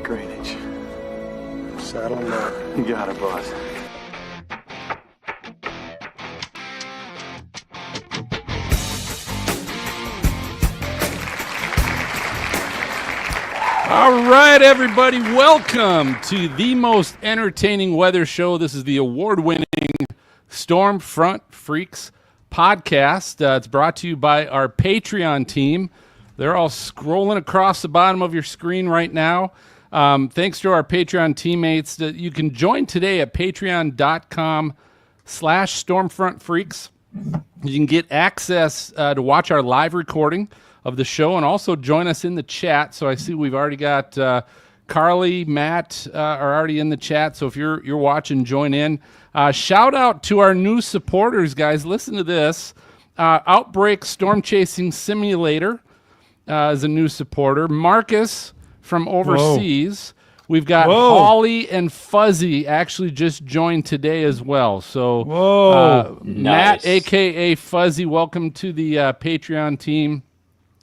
Drainage. Saddle and load. You got it, boss. All right, everybody, welcome to the most entertaining weather show. This is the award-winning Stormfront Freaks podcast. It's brought to you by our Patreon team. They're all scrolling across the bottom of your screen right now. Thanks to our Patreon teammates. You can join today at patreon.com/StormfrontFreaks. You can get access to watch our live recording of the show and also join us in the chat. So I see we've already got Carly, Matt are already in the chat. So if you're watching, join in. Shout out to our new supporters, guys. Listen to this. Outbreak Storm Chasing Simulator is a new supporter. Marcus from overseas. Whoa. We've got Holly and Fuzzy actually just joined today as well. So Matt, a.k.a. Fuzzy, welcome to the Patreon team.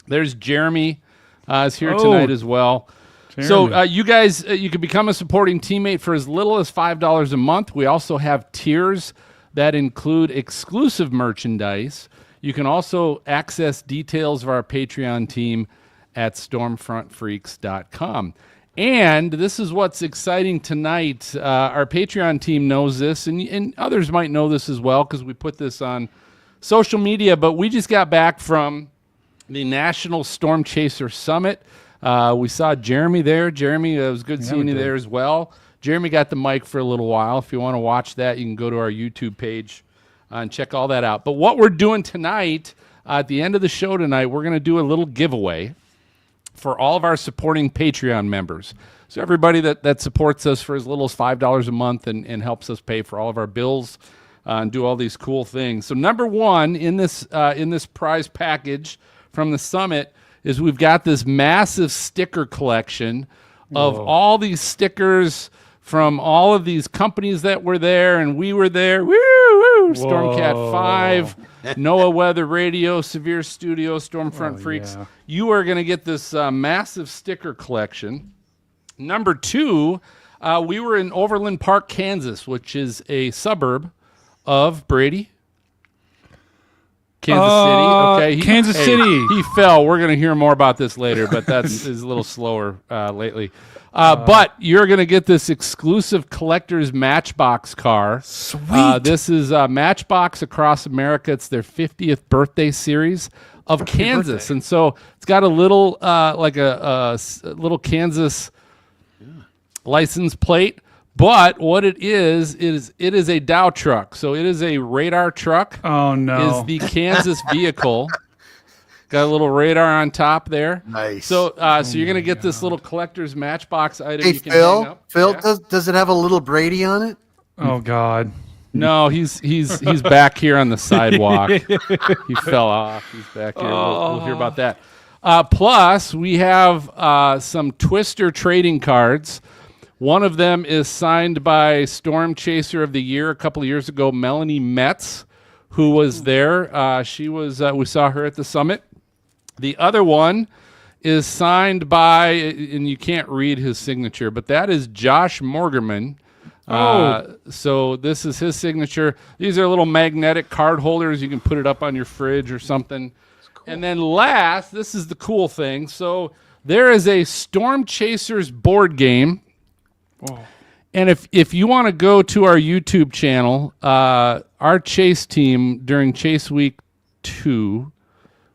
There's Jeremy is here tonight as well. Jeremy. So you guys, you can become a supporting teammate for as little as $5 a month. We also have tiers that include exclusive merchandise. You can also access details of our Patreon team at stormfrontfreaks.com. And this is what's exciting tonight. Our Patreon team knows this, and others might know this as well because we put this on social media, but we just got back from the National Storm Chaser Summit. We saw Jeremy there. Jeremy, it was good seeing you there as well. Jeremy got the mic for a little while. If you want to watch that, you can go to our YouTube page and check all that out. But what we're doing tonight, at the end of the show tonight, we're going to do a little giveaway for all of our supporting Patreon members. So everybody that supports us for as little as $5 a month and helps us pay for all of our bills and do all these cool things. So number one in this prize package from the summit is we've got this massive sticker collection of all these stickers from all of these companies that were there, and we were there. Woo, woo! Stormcat 5, NOAA Weather Radio, Severe Studio, Stormfront Freaks. Yeah. You are going to get this massive sticker collection. Number two, we were in Overland Park, Kansas, which is a suburb of Brady. Kansas City. Okay, Kansas City. He fell. We're going to hear more about this later, but that's is a little slower lately. But you're going to get this exclusive collector's Matchbox car. Sweet. This is Matchbox Across America. It's their 50th birthday series of Kansas, and so it's got a little like a little Kansas license plate. But what it is a Dow truck. So it is a radar truck. Oh, no. Is the Kansas vehicle. Got a little radar on top there. Nice. So you're going to get this little collector's Matchbox item. Hey, you can hang up. Phil, Yeah. does it have a little Brady on it? Oh, God. No, he's back here on the sidewalk. He fell off. He's back here. We'll hear about that. Plus, we have some Twister trading cards. One of them is signed by Storm Chaser of the Year a couple of years ago, Melanie Metz, who was there. She was. We saw her at the summit. The other one is signed by, and you can't read his signature, but that is Josh Morgerman. So this is his signature. These are little magnetic card holders. You can put it up on your fridge or something. Cool. And then last, this is the cool thing. So there is a Storm Chasers board game. Oh. And if you want to go to our YouTube channel, our chase team during Chase Week 2,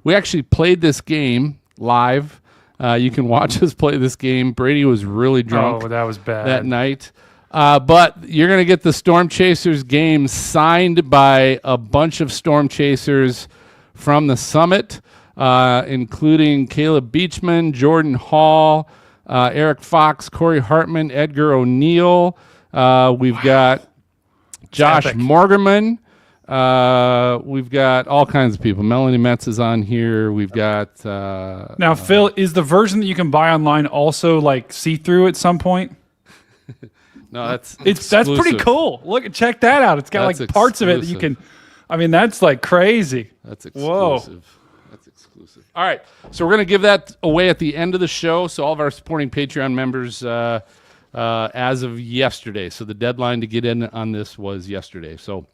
we actually played this game live. You can watch us play this game. Brady was really drunk. Oh, that was bad. That night. But you're going to get the Storm Chasers game signed by a bunch of Storm Chasers from the summit, including Caleb Beachman, Jordan Hall, Eric Fox, Corey Hartman, Edgar O'Neill. We've got Josh Morgerman. We've got all kinds of people. Melanie Metz is on here. We've got... now, Phil, is the version that you can buy online also like see-through at some point? No, that's pretty cool. Look, check that out. It's got like parts of it that you can... I mean, that's like crazy. That's exclusive. Whoa. That's exclusive. All right, so we're going to give that away at the end of the show. So all of our supporting Patreon members, as of yesterday. So the deadline to get in on this was yesterday. So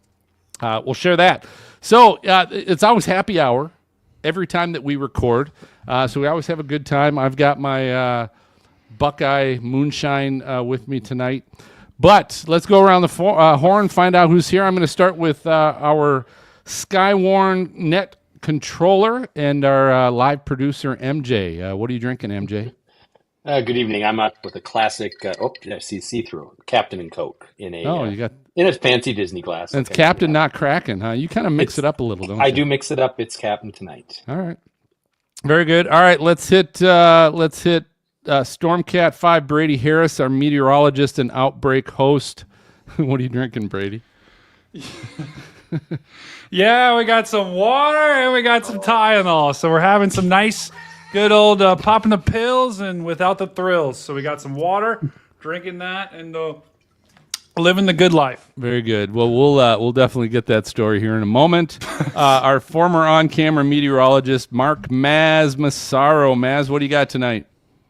we'll share that. So it's always happy hour every time that we record. So we always have a good time. I've got my Buckeye Moonshine with me tonight. But let's go around the horn, find out who's here. I'm going to start with our Skywarn Net controller and our live producer, MJ. What are you drinking, MJ? Good evening. I'm out with a classic, see-through Captain and Coke in a fancy Disney glass. And it's Captain, not Kraken, huh? You kind of mix it up a little, don't you? I do mix it up. It's Captain tonight. All right. Very good. All right, let's hit Stormcat 5 Brady Harris, our meteorologist and outbreak host. What are you drinking, Brady? Yeah, we got some water and we got some Tylenol. So we're having some nice, good old popping the pills and without the thrills. So we got some water, drinking that, and living the good life. Very good. Well, we'll definitely get that story here in a moment. Our former on-camera meteorologist, Mark Maz Massaro. Maz, what do you got tonight?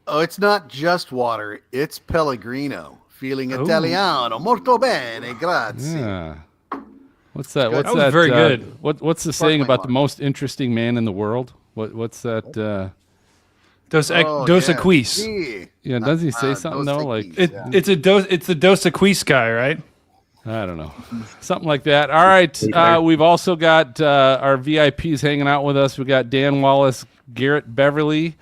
Oh, it's not just water. It's Pellegrino. Feeling Italiano. Molto bene, grazie. Yeah. What's that? What's That was that? very good. What's the saying about the most interesting man in the world? What's that? Dos Equis. Si. Yeah, doesn't he say something Dos though? Like Equis, It's the Dos Equis guy, right? I don't know, something like that. All right, we've also got our VIPs hanging out with us. We got Dan Wallace, Garrett Beverly,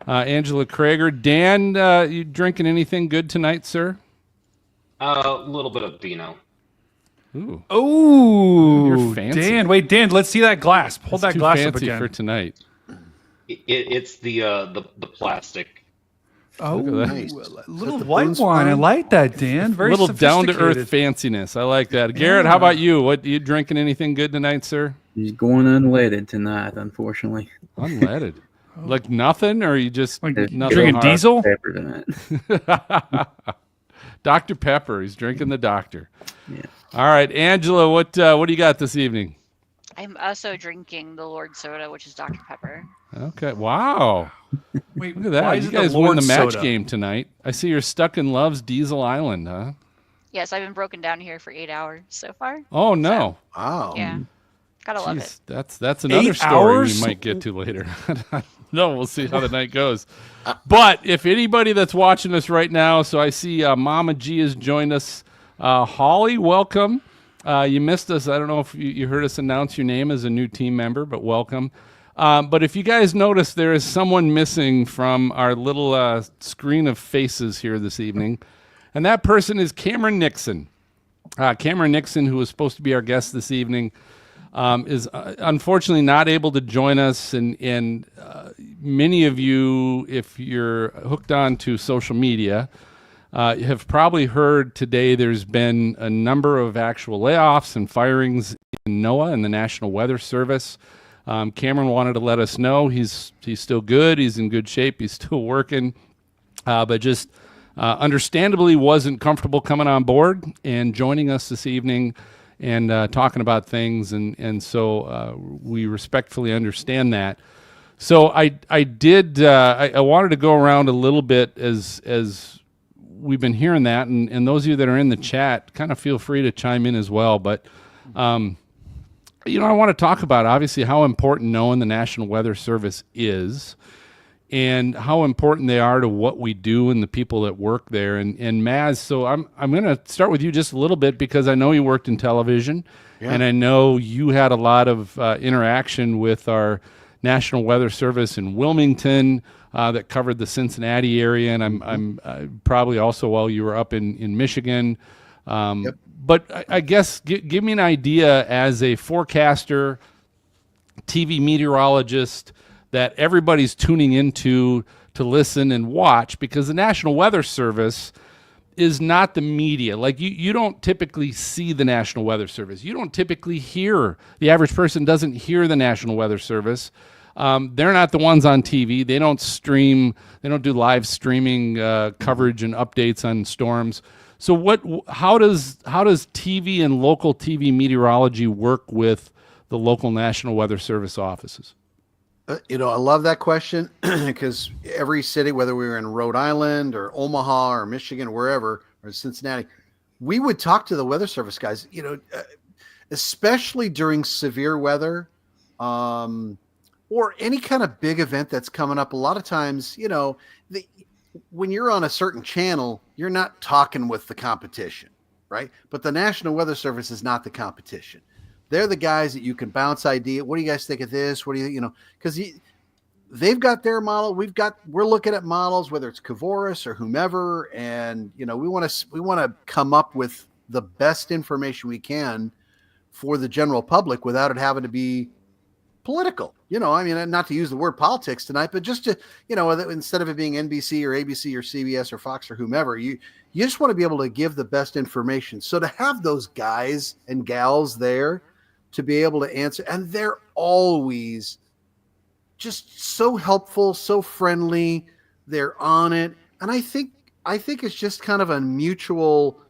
Angela Krager. Dan, you drinking anything good tonight, sir? A little bit of Beano. Ooh. Oh, You're fancy. Dan, wait, Dan, let's see that glass. Hold That's that glass too up fancy again. for tonight. It's the plastic. Oh, Nice. a little the white Boone's wine. I Farm? like that, Dan. Very Little down to earth sophisticated. fanciness. I like that. Garrett, how about you? What you drinking? Anything good tonight, sir? He's going unleaded tonight, unfortunately. Unleaded. Like nothing, or you just Like nothing drinking hard? diesel? Pepper tonight. Dr. Pepper. He's drinking the doctor. Yeah. All right, Angela, what do you got this evening? I'm also drinking the Lord soda, which is Dr. Pepper. Okay. Wow. Wait, Look at that. why is You it guys the won Lord the match soda? game tonight. I see you're stuck in Love's Diesel Island, huh? Yes, I've been broken down here for 8 hours so far. Oh no. Wow. Yeah, gotta love it. Jeez, that's another 8 story hours? we might get to later. No, we'll see how the night goes. But if anybody that's watching us right now, so I see Mama G has joined us. Holly, welcome. You missed us. I don't know if you heard us announce your name as a new team member, but welcome. But if you guys notice, there is someone missing from our little screen of faces here this evening, and that person is Cameron Nixon. Cameron Nixon, who was supposed to be our guest this evening, is unfortunately not able to join us. And many of you, if you're hooked on to social media, have probably heard today there's been a number of actual layoffs and firings in NOAA and the National Weather Service. Cameron wanted to let us know he's still good. He's in good shape. He's still working, but just understandably wasn't comfortable coming on board and joining us this evening and talking about things. And so we respectfully understand that. So I wanted to go around a little bit as we've been hearing that, and those of you that are in the chat, kind of feel free to chime in as well. But I want to talk about obviously how important knowing the National Weather Service is, and how important they are to what we do and the people that work there. And Maz, so I'm going to start with you just a little bit because I know you worked in television, and I know you had a lot of interaction with our National Weather Service in Wilmington that covered the Cincinnati area, and I'm probably also while you were up in Michigan. But I guess give me an idea as a forecaster, TV meteorologist that everybody's tuning into to listen and watch, because the National Weather Service is not the media. Like you don't typically see the National Weather Service. You don't typically hear, the average person doesn't hear the National Weather Service. They're not the ones on TV. They don't stream. They don't do live streaming coverage and updates on storms. So how does TV and local TV meteorology work with the local National Weather Service offices? I love that question because every city, whether we were in Rhode Island or Omaha or Michigan or wherever, or Cincinnati, we would talk to the Weather Service guys, especially during severe weather, or any kind of big event that's coming up. A lot of times, when you're on a certain channel, you're not talking with the competition, right? But the National Weather Service is not the competition. They're the guys that you can bounce idea. What do you guys think of this? What do you, because they've got their model. We're looking at models, whether it's Cavoris or whomever. And, we want to come up with the best information we can for the general public without it having to be political, not to use the word politics tonight, but just to, instead of it being NBC or ABC or CBS or Fox or whomever, you just want to be able to give the best information. So to have those guys and gals there to be able to answer, and they're always just so helpful, so friendly. They're on it. And I think it's just kind of a mutual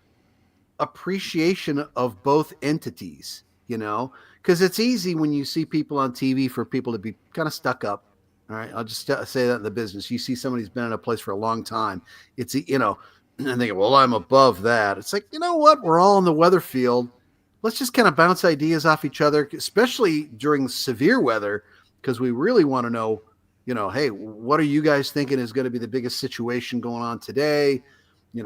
appreciation of both entities, because it's easy when you see people on TV for people to be kind of stuck up. All right. I'll just say that in the business. You see somebody who's been in a place for a long time. It's, and they go, well, I'm above that. It's like, you know what? We're all in the weather field. Let's just kind of bounce ideas off each other, especially during severe weather, because we really want to know, hey, what are you guys thinking is going to be the biggest situation going on today?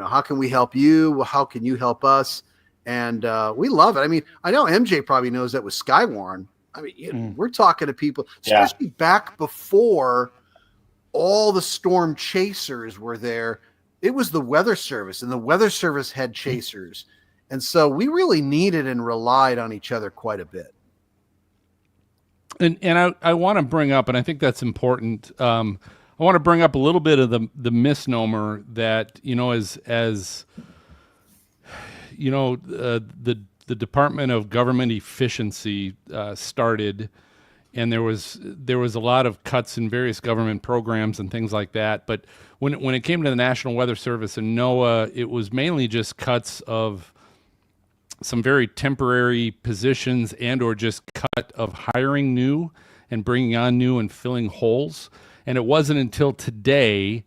How can we help you? How can you help us? And we love it. I mean, I know MJ probably knows that with Skywarn. I mean, we're talking to people, especially back before all the storm chasers were there. It was the Weather Service, and the Weather Service had chasers. And so we really needed and relied on each other quite a bit. And I want to bring up, and I think that's important. I want to bring up a little bit of the misnomer that, as the Department of Government Efficiency started, and there was a lot of cuts in various government programs and things like that. But when it came to the National Weather Service and NOAA, it was mainly just cuts of some very temporary positions and or just cut of hiring new and bringing on new and filling holes. And it wasn't until today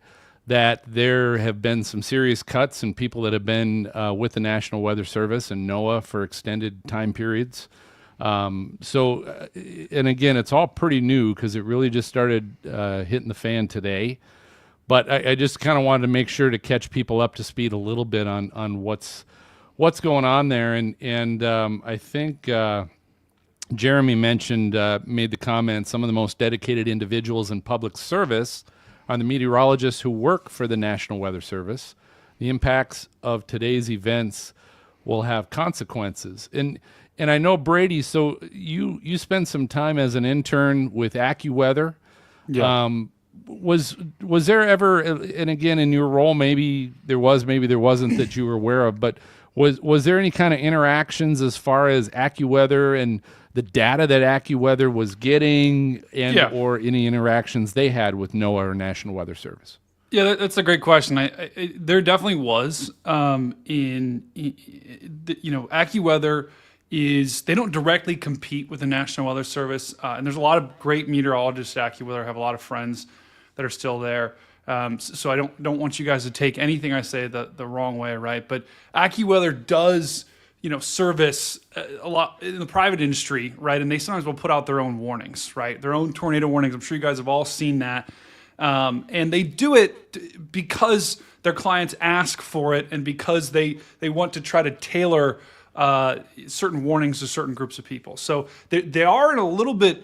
that there have been some serious cuts and people that have been with the National Weather Service and NOAA for extended time periods. And again, it's all pretty new because it really just started hitting the fan today. But I just kind of wanted to make sure to catch people up to speed a little bit on what's going on there. And I think Jeremy made the comment, some of the most dedicated individuals in public service are the meteorologists who work for the National Weather Service. The impacts of today's events will have consequences. And I know, Brady, so you spent some time as an intern with AccuWeather. Yeah. Was there ever, and again, in your role, maybe there was, maybe there wasn't that you were aware of, but was there any kind of interactions as far as AccuWeather and the data that AccuWeather was getting, or any interactions they had with NOAA or National Weather Service? Yeah, that's a great question. There definitely was. AccuWeather they don't directly compete with the National Weather Service, and there's a lot of great meteorologists at AccuWeather. I have a lot of friends that are still there. So I don't want you guys to take anything I say the wrong way, right? But AccuWeather does, service a lot in the private industry, right? And they sometimes will put out their own warnings, right? Their own tornado warnings. I'm sure you guys have all seen that. And they do it because their clients ask for it and because they want to try to tailor certain warnings to certain groups of people. So they are in a little bit,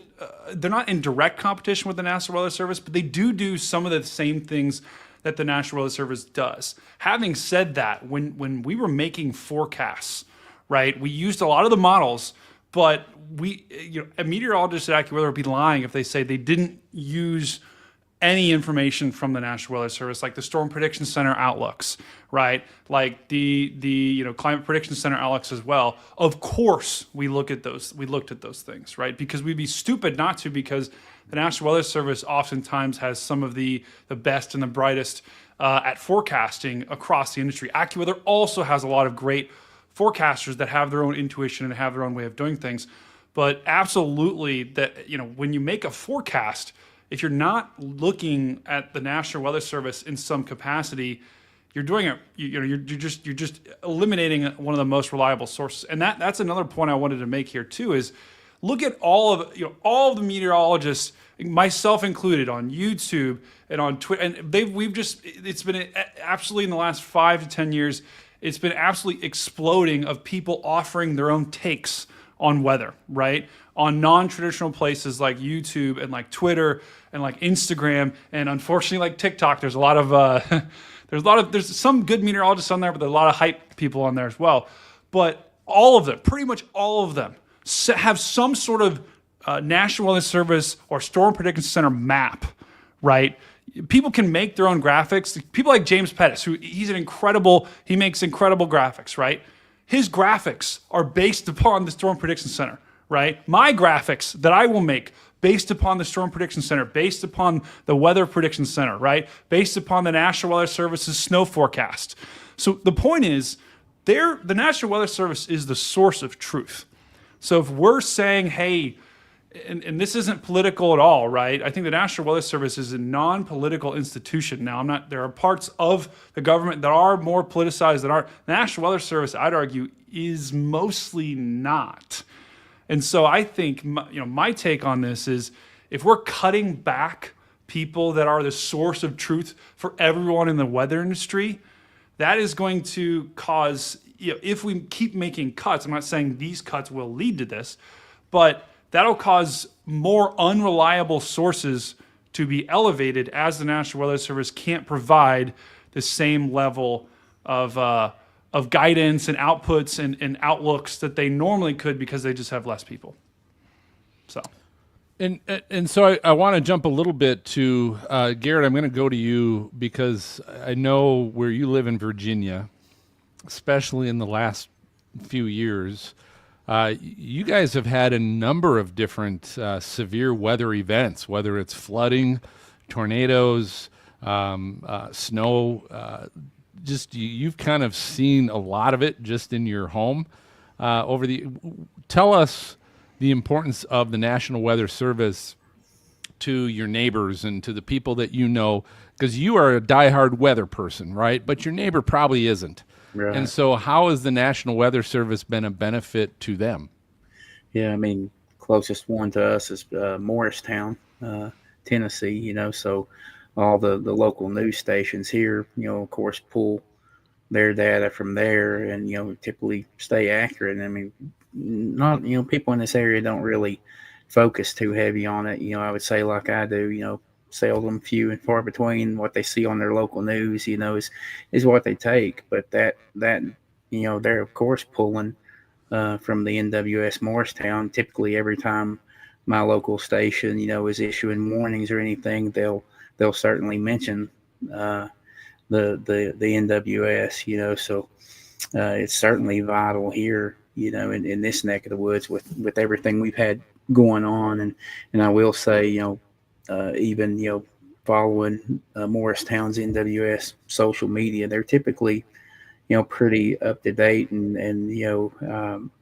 they're not in direct competition with the National Weather Service, but they do some of the same things that the National Weather Service does. Having said that, when we were making forecasts, right, we used a lot of the models, but a meteorologist at AccuWeather would be lying if they say they didn't use any information from the National Weather Service, like the Storm Prediction Center outlooks, right? Like the Climate Prediction Center outlooks as well. Of course, we looked at those things, right? Because we'd be stupid not to, because the National Weather Service oftentimes has some of the best and the brightest at forecasting across the industry. AccuWeather also has a lot of great forecasters that have their own intuition and have their own way of doing things. But absolutely, that when you make a forecast, if you're not looking at the National Weather Service in some capacity, you're doing it. You're just eliminating one of the most reliable sources. And that's another point I wanted to make here too. Is look at all of the meteorologists, myself included, on YouTube and on Twitter, and it's been absolutely in the last 5 to 10 years, it's been absolutely exploding of people offering their own takes on weather, right? On non-traditional places like YouTube and like Twitter and like Instagram, and unfortunately like TikTok. There's a lot of there's some good meteorologists on there, but there's a lot of hype people on there as well. But all of them, pretty much all of them, have some sort of National Weather Service or Storm Prediction Center map, right? People can make their own graphics. People like James Pettis, he makes incredible graphics, right? His graphics are based upon the Storm Prediction Center, right? My graphics that I will make based upon the Storm Prediction Center, based upon the Weather Prediction Center, right? Based upon the National Weather Service's snow forecast. So the point is, the National Weather Service is the source of truth. So if we're saying, hey, and this isn't political at all, right? I think the National Weather Service is a non-political institution. Now, there are parts of the government that are more politicized than our National Weather Service, I'd argue, is mostly not. And so I think, my take on this is, if we're cutting back people that are the source of truth for everyone in the weather industry, that is going to cause, if we keep making cuts, I'm not saying these cuts will lead to this, but that'll cause more unreliable sources to be elevated as the National Weather Service can't provide the same level of guidance and outputs and outlooks that they normally could, because they just have less people. So, and so I want to jump a little bit to Garrett. I'm going to go to you because I know where you live in Virginia, especially in the last few years. You guys have had a number of different severe weather events, whether it's flooding, tornadoes, snow. You've kind of seen a lot of it just in your home. Tell us the importance of the National Weather Service to your neighbors and to the people that you know, because you are a diehard weather person, right? But your neighbor probably isn't. Right. And so how has the National Weather Service been a benefit to them? Yeah, I mean, closest one to us is Morristown, Tennessee, so all the local news stations here, of course, pull their data from there and, typically stay accurate. I mean, not, people in this area don't really focus too heavy on it. I would say, like I do, seldom, few and far between what they see on their local news, is what they take. But that they're of course pulling from the NWS Morristown. Typically every time my local station, is issuing warnings or anything, they'll certainly mention the NWS, so it's certainly vital here, in this neck of the woods with everything we've had going on. And I will say, even, following Morristown's NWS social media, they're typically, pretty up to date and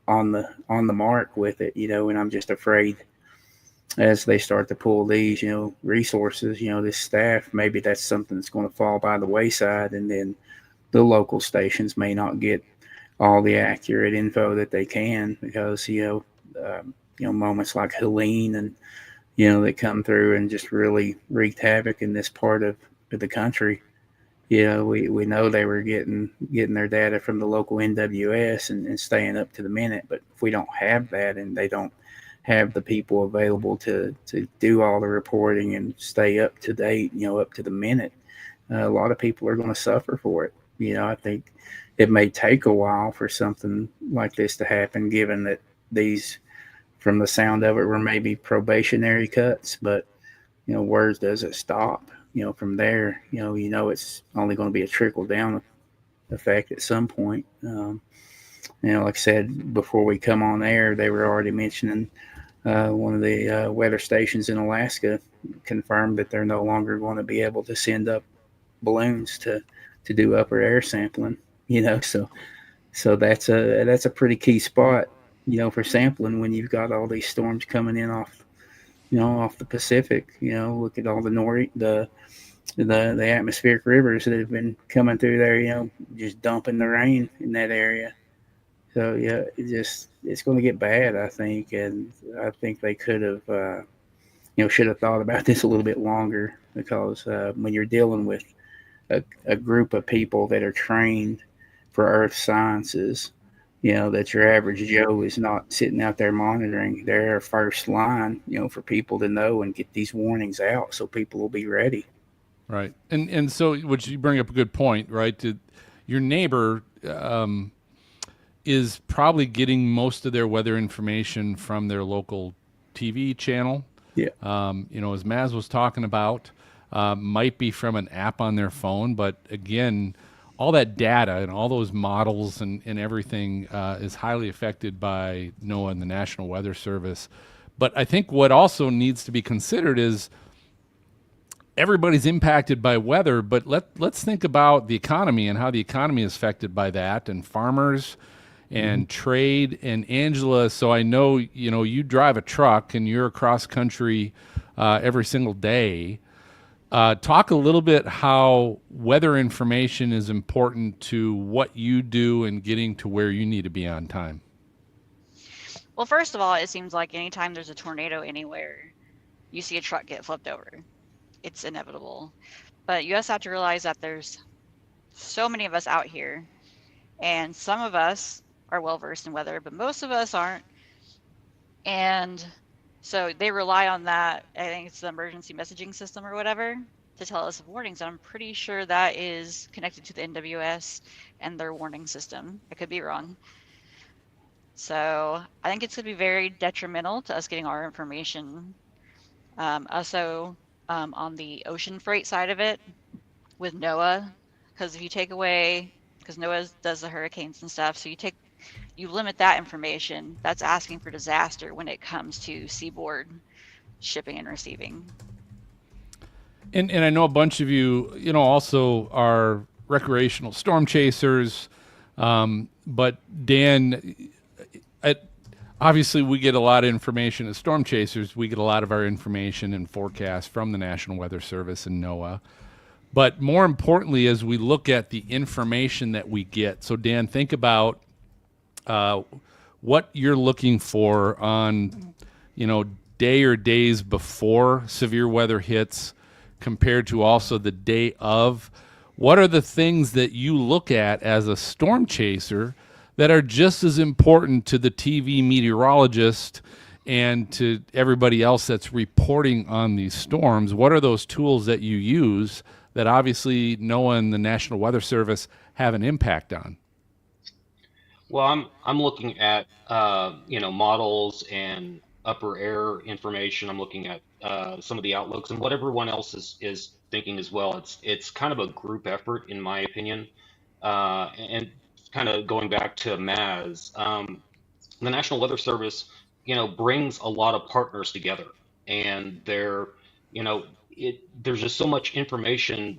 on the mark with it, and I'm just afraid as they start to pull these, resources, this staff, maybe that's something that's going to fall by the wayside, and then the local stations may not get all the accurate info that they can because, moments like Helene and, that come through and just really wreaked havoc in this part of the country. We know they were getting their data from the local NWS and staying up to the minute, but if we don't have that and they don't have the people available to do all the reporting and stay up to date, up to the minute, a lot of people are going to suffer for it. I think it may take a while for something like this to happen, given that these, from the sound of it, were maybe probationary cuts, but, where does it stop? From there, it's only going to be a trickle down effect at some point. Like I said, before we come on air, they were already mentioning one of the weather stations in Alaska confirmed that they're no longer going to be able to send up balloons to do upper air sampling, so that's a pretty key spot, for sampling when you've got all these storms coming in off off the Pacific. Look at all the atmospheric rivers that have been coming through there. Just dumping the rain in that area. So yeah, it's going to get bad, I think, and I think they could have, should have thought about this a little bit longer, because when you're dealing with a group of people that are trained for earth sciences, that your average Joe is not sitting out there monitoring. They're first line, for people to know and get these warnings out so people will be ready. Right. And so, which you bring up a good point, right? Your neighbor is probably getting most of their weather information from their local TV channel. Yeah. As Maz was talking about, might be from an app on their phone, but again, all that data and all those models and everything is highly affected by NOAA and the National Weather Service. But I think what also needs to be considered is everybody's impacted by weather, but let's think about the economy and how the economy is affected by that, and farmers and trade. And Angela, so I know, you drive a truck and you're across country every single day. Talk a little bit how weather information is important to what you do and getting to where you need to be on time. Well, first of all, it seems like anytime there's a tornado anywhere, you see a truck get flipped over. It's inevitable. But you also have to realize that there's so many of us out here, and some of us are well versed in weather, but most of us aren't. And so they rely on that. I think it's the emergency messaging system or whatever to tell us of warnings. And I'm pretty sure that is connected to the NWS and their warning system. I could be wrong. So I think it's going to be very detrimental to us getting our information. Also, on the ocean freight side of it with NOAA, because if you take away, because NOAA does the hurricanes and stuff, so you limit that information, that's asking for disaster when it comes to seaboard shipping and receiving. And I know a bunch of you, also are recreational storm chasers. But Dan, obviously we get a lot of information as storm chasers. We get a lot of our information and forecasts from the National Weather Service and NOAA. But more importantly, as we look at the information that we get, so Dan, think about what you're looking for on, day or days before severe weather hits compared to also the day of. What are the things that you look at as a storm chaser that are just as important to the TV meteorologist and to everybody else that's reporting on these storms? What are those tools that you use that obviously NOAA and the National Weather Service have an impact on? Well, I'm looking at models and upper air information. I'm looking at some of the outlooks and what everyone else is thinking as well. It's kind of a group effort, in my opinion. And kind of going back to Maz, the National Weather Service, brings a lot of partners together, and there's just so much information.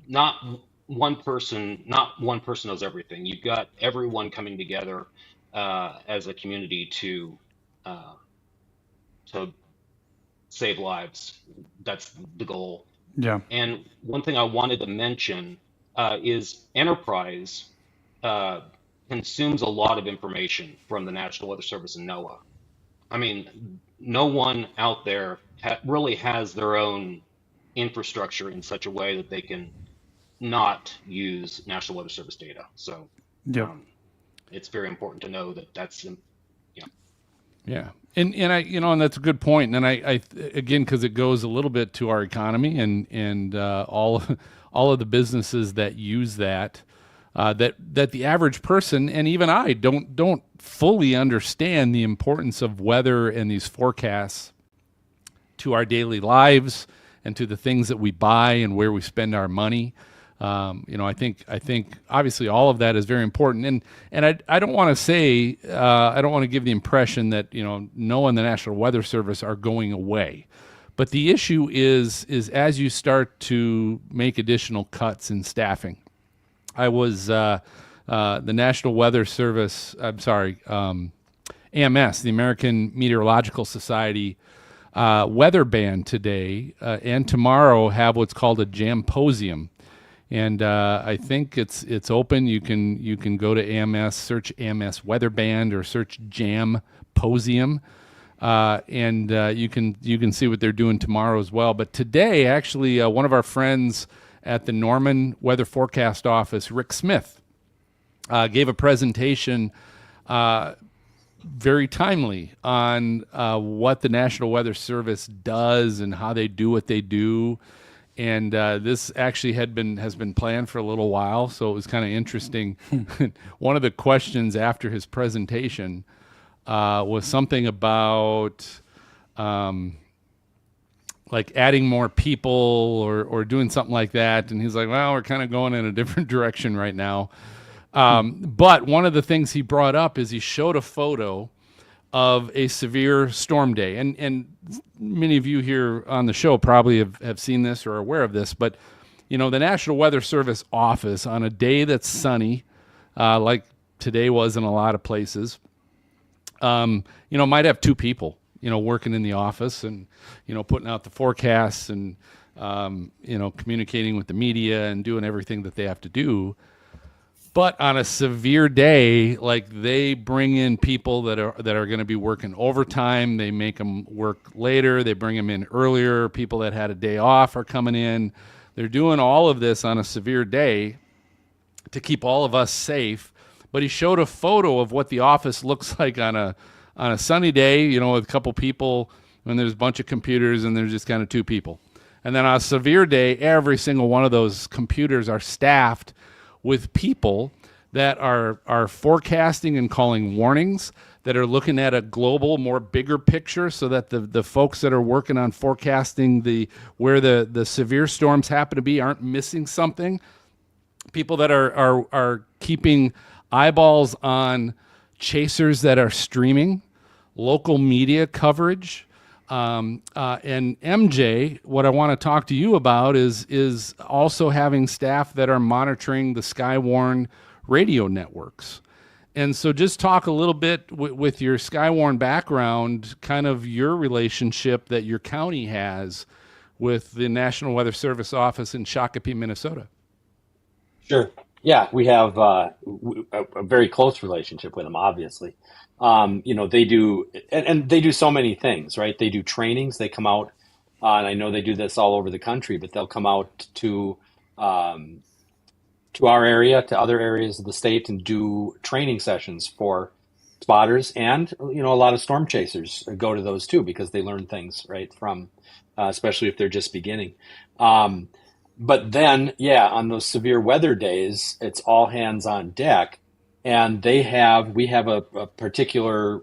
Not one person knows everything. You've got everyone coming together as a community to save lives. That's the goal. Yeah. And one thing I wanted to mention is Enterprise consumes a lot of information from the National Weather Service and NOAA. I mean, no one out there really has their own infrastructure in such a way that they can not use National Weather Service data. So it's very important to know that that's. Yeah. And I, and that's a good point. And I again, because it goes a little bit to our economy and all of the businesses that use that the average person and even I don't fully understand the importance of weather and these forecasts to our daily lives and to the things that we buy and where we spend our money. I think obviously all of that is very important, and I don't want to say I don't want to give the impression that NOAA and the National Weather Service are going away, but the issue is as you start to make additional cuts in staffing. I was the National Weather Service. I'm sorry, AMS, the American Meteorological Society. weather band today and tomorrow have what's called a Jamposium. And I think it's open. You can go to AMS, search AMS Weather Band or search Jamposium, and you can see what they're doing tomorrow as well. But today, actually, one of our friends at the Norman Weather Forecast Office, Rick Smith, gave a presentation very timely on what the National Weather Service does and how they do what they do. And this actually has been planned for a little while, so it was kind of interesting. One of the questions after his presentation was something about like adding more people or doing something like that. And he's like, well, we're kind of going in a different direction right now. But one of the things he brought up is he showed a photo of a severe storm day. And many of you here on the show probably have seen this or are aware of this, but the National Weather Service office on a day that's sunny, like today was in a lot of places, might have two people, working in the office and, putting out the forecasts and, communicating with the media and doing everything that they have to do. But on a severe day, like they bring in people that are going to be working overtime. They make them work later. They bring them in earlier. People that had a day off are coming in. They're doing all of this on a severe day to keep all of us safe. But he showed a photo of what the office looks like on a sunny day, with a couple people, when there's a bunch of computers and there's just kind of two people. And then on a severe day, every single one of those computers are staffed with people that are forecasting and calling warnings, that are looking at a global, more bigger picture, so that the folks that are working on forecasting where the severe storms happen to be aren't missing something. People that are keeping eyeballs on chasers that are streaming, local media coverage. And MJ, what I want to talk to you about is also having staff that are monitoring the Skywarn radio networks. And so just talk a little bit with your Skywarn background, kind of your relationship that your county has with the National Weather Service office in Shakopee, Minnesota. Sure. Yeah, we have a very close relationship with them, obviously. They do, and they do so many things, right? They do trainings. They come out, and I know they do this all over the country, but they'll come out to our area, to other areas of the state, and do training sessions for spotters, and a lot of storm chasers go to those too, because they learn things, right, from especially if they're just beginning. But then, on those severe weather days, it's all hands on deck. And we have a particular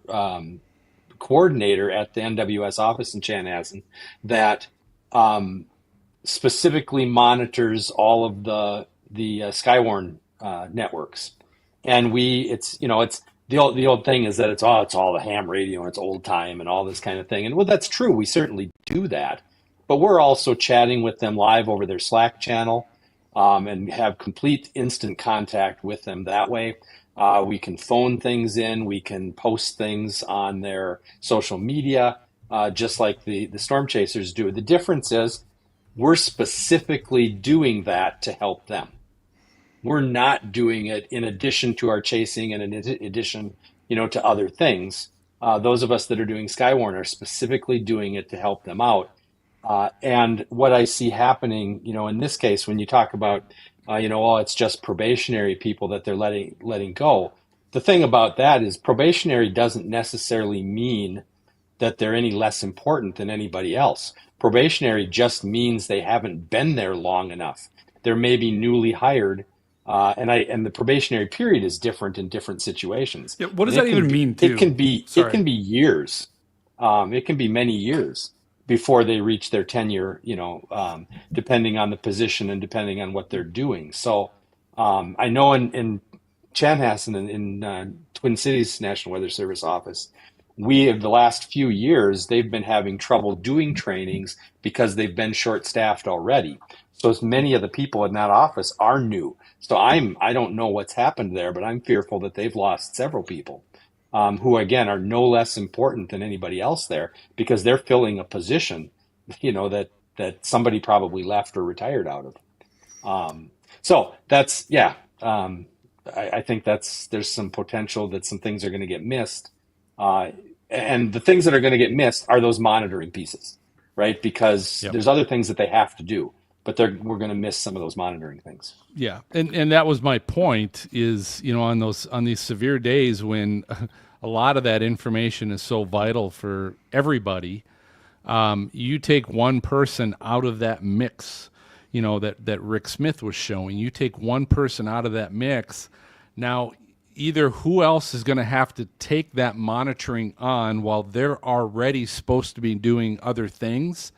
coordinator at the NWS office in Chanhassen that specifically monitors all of the Skywarn networks. And it's the old thing is that it's all the ham radio and it's old time and all this kind of thing. And well, that's true. We certainly do that. But we're also chatting with them live over their Slack channel and have complete instant contact with them that way. We can phone things in. We can post things on their social media, just like the storm chasers do. The difference is we're specifically doing that to help them. We're not doing it in addition to our chasing and in addition, to other things. Those of us that are doing Skywarn are specifically doing it to help them out. And what I see happening, in this case, when you talk about, it's just probationary people that they're letting go. The thing about that is probationary doesn't necessarily mean that they're any less important than anybody else. Probationary just means they haven't been there long enough. They're maybe newly hired, and the probationary period is different in different situations. Yeah, what does that even mean? It can be years. It can be many years before they reach their tenure, depending on the position and depending on what they're doing. So I know in Chanhassen, in Twin Cities National Weather Service office, the last few years, they've been having trouble doing trainings because they've been short-staffed already. So as many of the people in that office are new. So I don't know what's happened there, but I'm fearful that they've lost several people who again are no less important than anybody else there because they're filling a position, that somebody probably left or retired out of. So that's, yeah. I think there's some potential that some things are going to get missed. And the things that are going to get missed are those monitoring pieces, right? Because there's other things that they have to do, but we're going to miss some of those monitoring things. Yeah, and that was my point. Is on these severe days when a lot of that information is so vital for everybody, you take one person out of that mix. That Rick Smith was showing. You take one person out of that mix. Now, either who else is going to have to take that monitoring on while they're already supposed to be doing other things,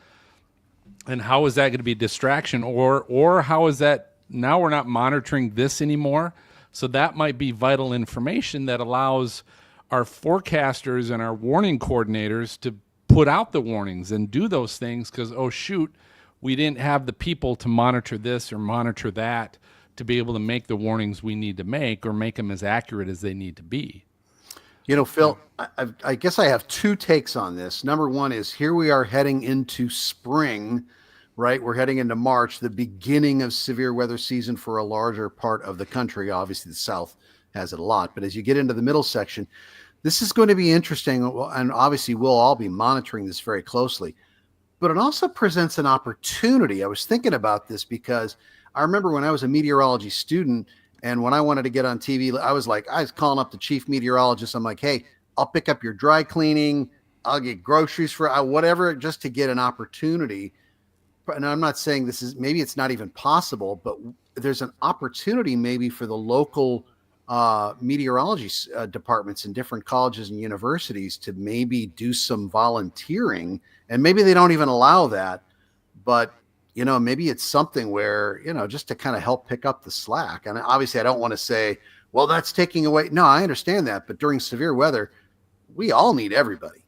and how is that going to be a distraction, or how is that now we're not monitoring this anymore? So that might be vital information that allows our forecasters and our warning coordinators to put out the warnings and do those things because, oh, shoot, we didn't have the people to monitor this or monitor that to be able to make the warnings we need to make or make them as accurate as they need to be. Phil, I guess I have two takes on this. Number one is here we are heading into spring, right? We're heading into March, the beginning of severe weather season for a larger part of the country. Obviously, the South has it a lot. But as you get into the middle section, this is going to be interesting. And obviously, we'll all be monitoring this very closely. But it also presents an opportunity. I was thinking about this because I remember when I was a meteorology student and when I wanted to get on TV, I was calling up the chief meteorologist. I'm like, hey, I'll pick up your dry cleaning. I'll get groceries for whatever, just to get an opportunity. And I'm not saying maybe it's not even possible, but there's an opportunity maybe for the local meteorology departments in different colleges and universities to maybe do some volunteering. And maybe they don't even allow that, but maybe it's something where, just to kind of help pick up the slack. And obviously I don't want to say, well, that's taking away. No, I understand that. But during severe weather, we all need everybody.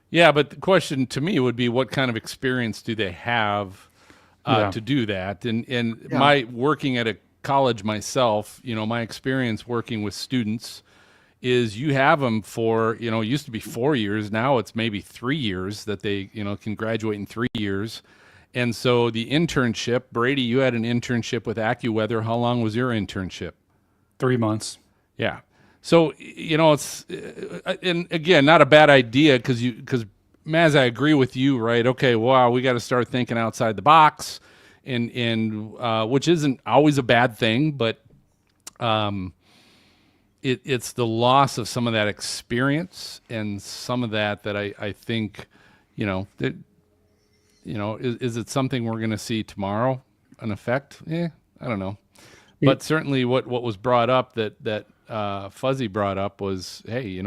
Yeah. But the question to me would be, what kind of experience do they have to do that? And my working at a college myself, my experience working with students is you have them for, it used to be 4 years. Now it's maybe 3 years that they, can graduate in 3 years. And so the internship, Brady, you had an internship with AccuWeather. How long was your internship? 3 months. Yeah. So, it's, and again, not a bad idea because Maz, I agree with you, right? Okay, wow, we got to start thinking outside the box and which isn't always a bad thing, but it's the loss of some of that experience and some of that I think, is it something we're going to see tomorrow, an effect? I don't know. But certainly what was brought up that Fuzzy brought up was, hey,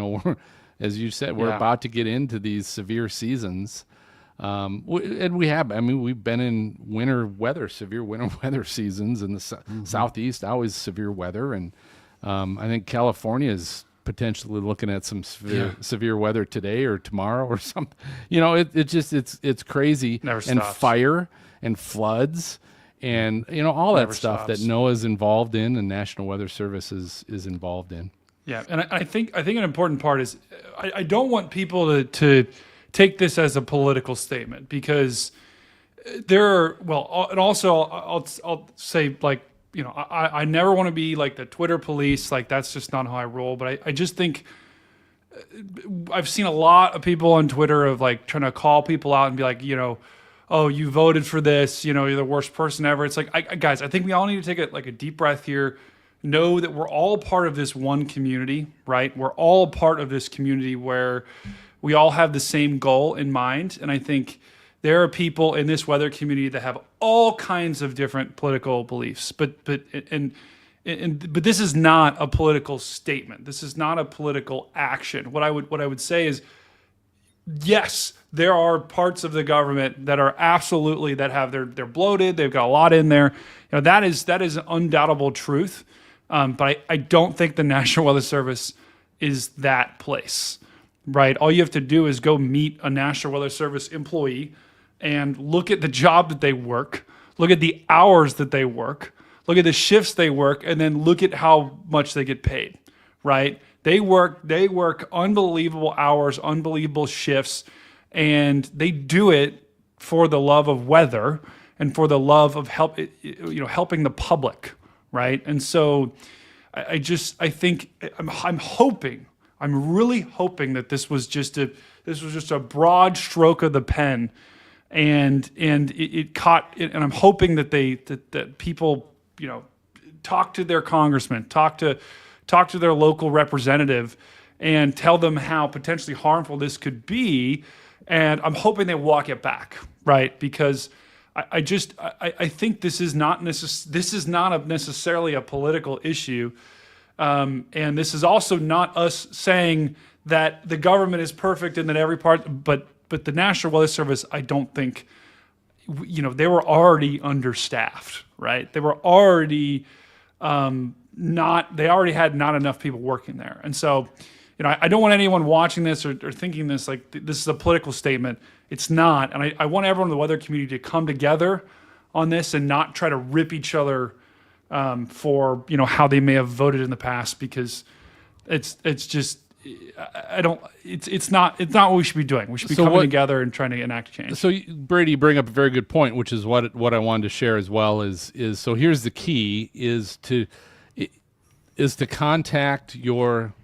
as you said, we're about to get into these severe seasons. And we've been in severe winter weather seasons in the Southeast, always severe weather. And I think California is potentially looking at some severe weather today or tomorrow or something. It's crazy. Never and stops. Fire and floods and all that stuff that NOAA is involved in and National Weather Service is involved in. Yeah, and I think an important part is I don't want people to take this as a political statement because there are, and also I'll say, like, I never want to be like the Twitter police. Like, that's just not how I roll. But I just think I've seen a lot of people on Twitter of like trying to call people out and be like, oh, you voted for this, you're the worst person ever. It's like, guys, I think we all need to take a deep breath here. Know that we're all part of this one community, right? We're all part of this community where we all have the same goal in mind. And I think there are people in this weather community that have all kinds of different political beliefs, but this is not a political statement. This is not a political action. What I would say is, yes, there are parts of the government that are absolutely they're bloated. They've got a lot in there. That is an undoubtable truth. But I don't think the National Weather Service is that place, right? All you have to do is go meet a National Weather Service employee and look at the job that they work, look at the hours that they work, look at the shifts they work, and then look at how much they get paid, right? They work unbelievable hours, unbelievable shifts, and they do it for the love of weather and for the love of helping the public, right? And so I think I'm really hoping that this was just a broad stroke of the pen, and it caught it, and I'm hoping that that people, talk to their congressman, talk to their local representative, and tell them how potentially harmful this could be. And I'm hoping they walk it back, right? Because I think this is not necessarily a political issue, and this is also not us saying that the government is perfect and that every part, but the National Weather Service, I don't think, they were already understaffed, right? They were already they already had not enough people working there. And so, I don't want anyone watching this or thinking this like this is a political statement. It's not. And I want everyone in the weather community to come together on this and not try to rip each other for, how they may have voted in the past, because it's not what we should be doing. We should be coming together and trying to enact change. So Brady, you bring up a very good point, which is what I wanted to share as well is so here's the key is to contact your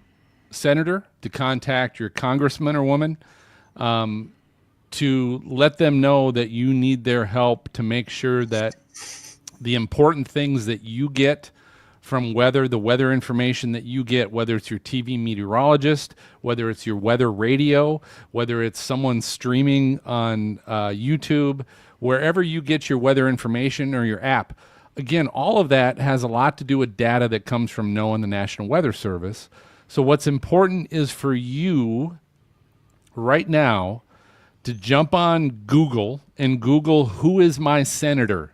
senator, to contact your congressman or woman, to let them know that you need their help to make sure that the important things that you get from the weather information that you get, whether it's your TV meteorologist, whether it's your weather radio, whether it's someone streaming on YouTube, wherever you get your weather information or your app. Again, all of that has a lot to do with data that comes from NOAA and the National Weather Service. So what's important is for you right now to jump on Google and Google who is my senator,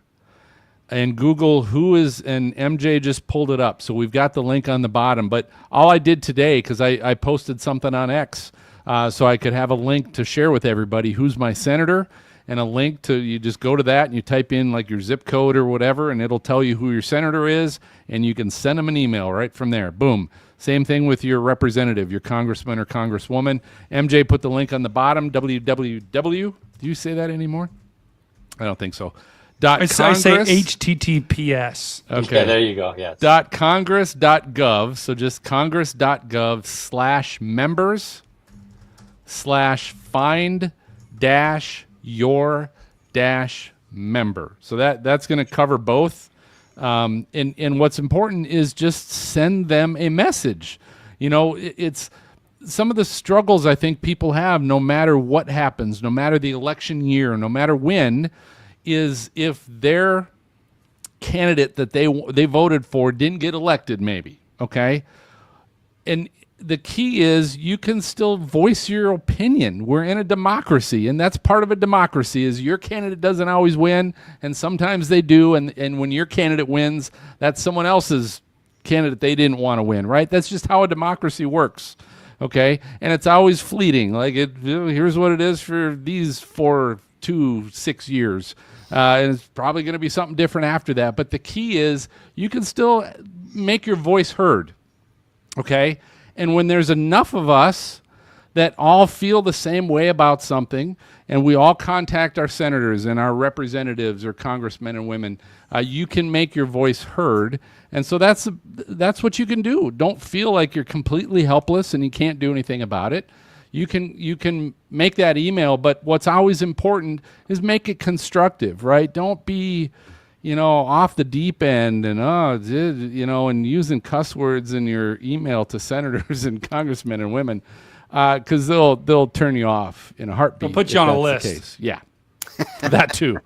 and Google who is, and MJ just pulled it up. So we've got the link on the bottom, but all I did today, because I posted something on X so I could have a link to share with everybody who's my senator, and a link to, you just go to that and you type in like your zip code or whatever, and it'll tell you who your senator is, and you can send them an email right from there. Boom. Same thing with your representative, your congressman or congresswoman. MJ put the link on the bottom, www. Do you say that anymore? I don't think so. I say HTTPS. Okay. Yeah, there you go. Yeah. .congress.gov. So just congress.gov/members/find-your-member. So that's going to cover both. And what's important is just send them a message. It's some of the struggles I think people have, no matter what happens, no matter the election year, no matter when, is if their candidate that they voted for didn't get elected, maybe, okay? And the key is you can still voice your opinion. We're in a democracy, and that's part of a democracy is your candidate doesn't always win, and sometimes they do, and when your candidate wins, that's someone else's candidate they didn't want to win, right? That's just how a democracy works, okay? And it's always fleeting. Like, here's what it is for these 4 to 6 years. And it's probably going to be something different after that. But the key is you can still make your voice heard, okay? And when there's enough of us that all feel the same way about something, and we all contact our senators and our representatives or congressmen and women, you can make your voice heard. And so that's what you can do. Don't feel like you're completely helpless and you can't do anything about it. You can make that email, but what's always important is make it constructive, right? Don't be, off the deep end and and using cuss words in your email to senators and congressmen and women, because they'll turn you off in a heartbeat. They'll put you on a list. Yeah, that too.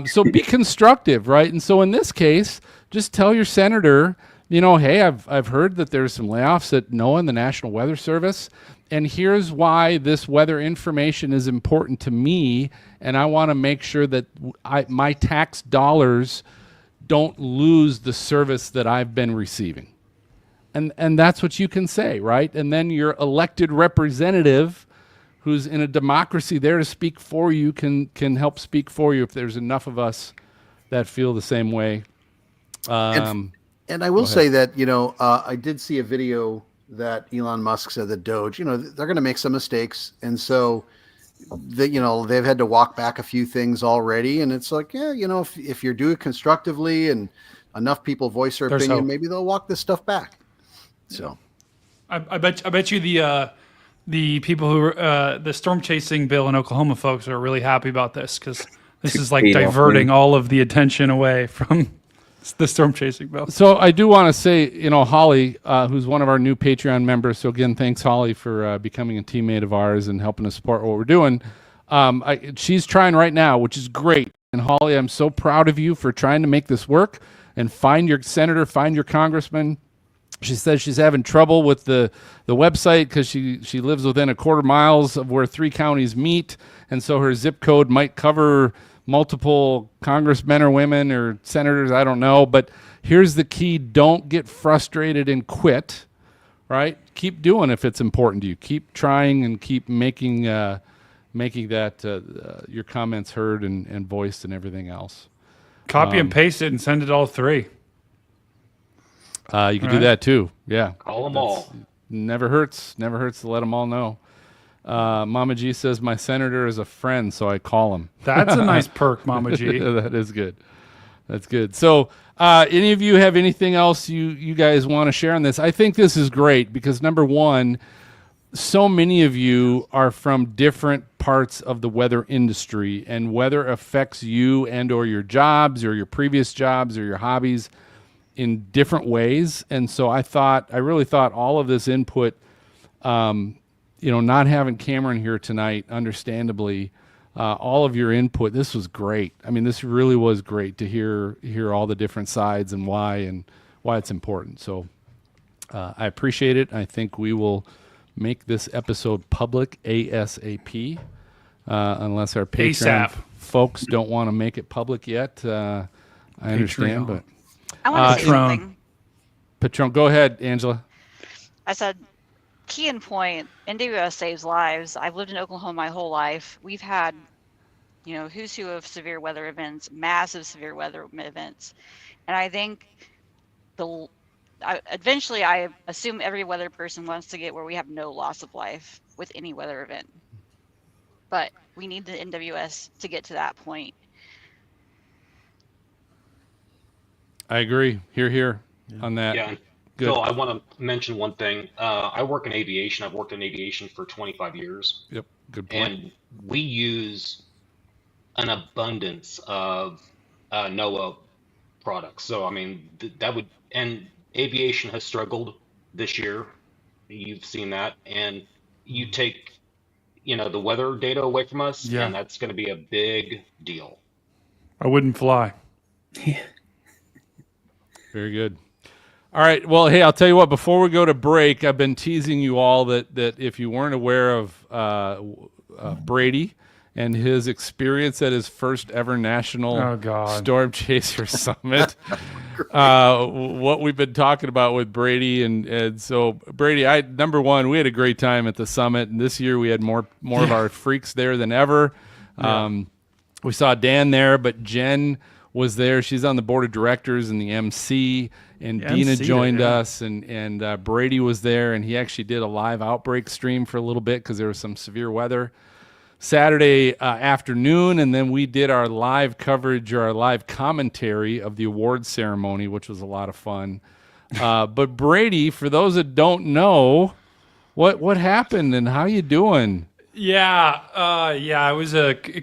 So be constructive, right? And so in this case, just tell your senator, hey, I've heard that there's some layoffs at NOAA and the National Weather Service, and here's why this weather information is important to me, and I want to make sure that my tax dollars don't lose the service that I've been receiving. And that's what you can say, right? And then your elected representative, who's in a democracy there to speak for you, can help speak for you if there's enough of us that feel the same way. And I will say that, I did see a video that Elon Musk said that DOGE, they're going to make some mistakes. And so they've had to walk back a few things already. And it's like, yeah, if you're doing it constructively and enough people voice their opinion, hope. maybe they'll walk this stuff back. So I bet you the people who the storm chasing bill in Oklahoma folks are really happy about this, because this is like diverting all of the attention away from the storm chasing bill. So I do want to say, Holly, who's one of our new Patreon members. So again, thanks, Holly, for becoming a teammate of ours and helping us support what we're doing. She's trying right now, which is great. And Holly, I'm so proud of you for trying to make this work and find your senator, find your congressman. She says she's having trouble with the website because she lives within a quarter miles of where 3 counties meet. And so her zip code might cover multiple congressmen or women or senators. I don't know. But here's the key. Don't get frustrated and quit, right? Keep doing if it's important to you. Keep trying and keep making that your comments heard and voiced and everything else. Copy and paste it and send it all 3. You can do that too. Yeah. Call them all. Never hurts. Never hurts to let them all know. Mama G says my senator is a friend, so I call him. That's a nice perk, Mama G. That is good. That's good. So, any of you have anything else you guys want to share on this? I think this is great because number one, so many of you are from different parts of the weather industry, and weather affects you and or your jobs or your previous jobs or your hobbies in different ways. And so I really thought all of this input, not having Cameron here tonight, understandably, all of your input, this was great. I mean, this really was great to hear all the different sides and why it's important. So I appreciate it. I think we will make this episode public ASAP, unless our Patreon folks don't want to make it public yet. I understand, but I want to say something. Patron, go ahead, Angela. I said, key and point, NWS saves lives. I've lived in Oklahoma my whole life. We've had, who's who of severe weather events, massive severe weather events. And I think eventually I assume every weather person wants to get where we have no loss of life with any weather event. But we need the NWS to get to that point. I agree. Hear on that. Yeah. Good. Phil, I want to mention one thing. I work in aviation. I've worked in aviation for 25 years. Yep. Good point. And we use an abundance of NOAA products. So, I mean, and aviation has struggled this year. You've seen that. And you take, the weather data away from us, and that's going to be a big deal. I wouldn't fly. Yeah. Very good. All right. Well, hey, I'll tell you what, before we go to break, I've been teasing you all that if you weren't aware of Brady and his experience at his first ever National Storm Chaser Summit, what we've been talking about with Brady. And so, Brady, number one, we had a great time at the summit. And this year we had more of our freaks there than ever. Yeah. We saw Dan there, but Jen was there. She's on the board of directors and the MC, and Dina joined us, and Brady was there, and he actually did a live outbreak stream for a little bit because there was some severe weather Saturday afternoon, and then we did our live coverage or our live commentary of the awards ceremony, which was a lot of fun. But Brady, for those that don't know, what happened and how you doing? Yeah, it was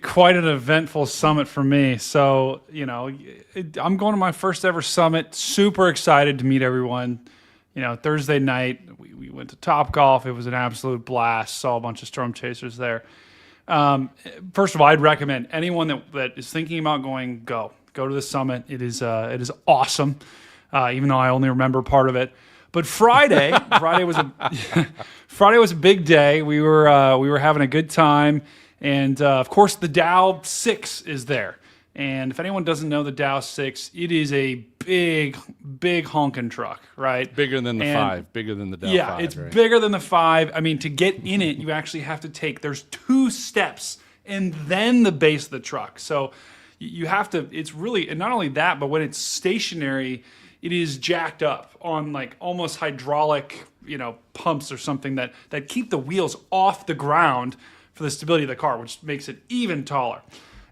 quite an eventful summit for me. So, I'm going to my first ever summit. Super excited to meet everyone. Thursday night, we went to Topgolf. It was an absolute blast. Saw a bunch of storm chasers there. First of all, I'd recommend anyone that is thinking about going, go to the summit. It is awesome, even though I only remember part of it. But Friday was a big day. We were having a good time, and of course the Dow 6 is there. And if anyone doesn't know the Dow 6, it is a big honking truck, right? Bigger than the 5, bigger than the Dow 5. Yeah, it's right? bigger than the 5. I mean, to get in it, you actually have to there's 2 steps and then the base of the truck. So you have to. It's really, and not only that, but when it's stationary, it is jacked up on like almost hydraulic pumps or something that keep the wheels off the ground for the stability of the car, which makes it even taller.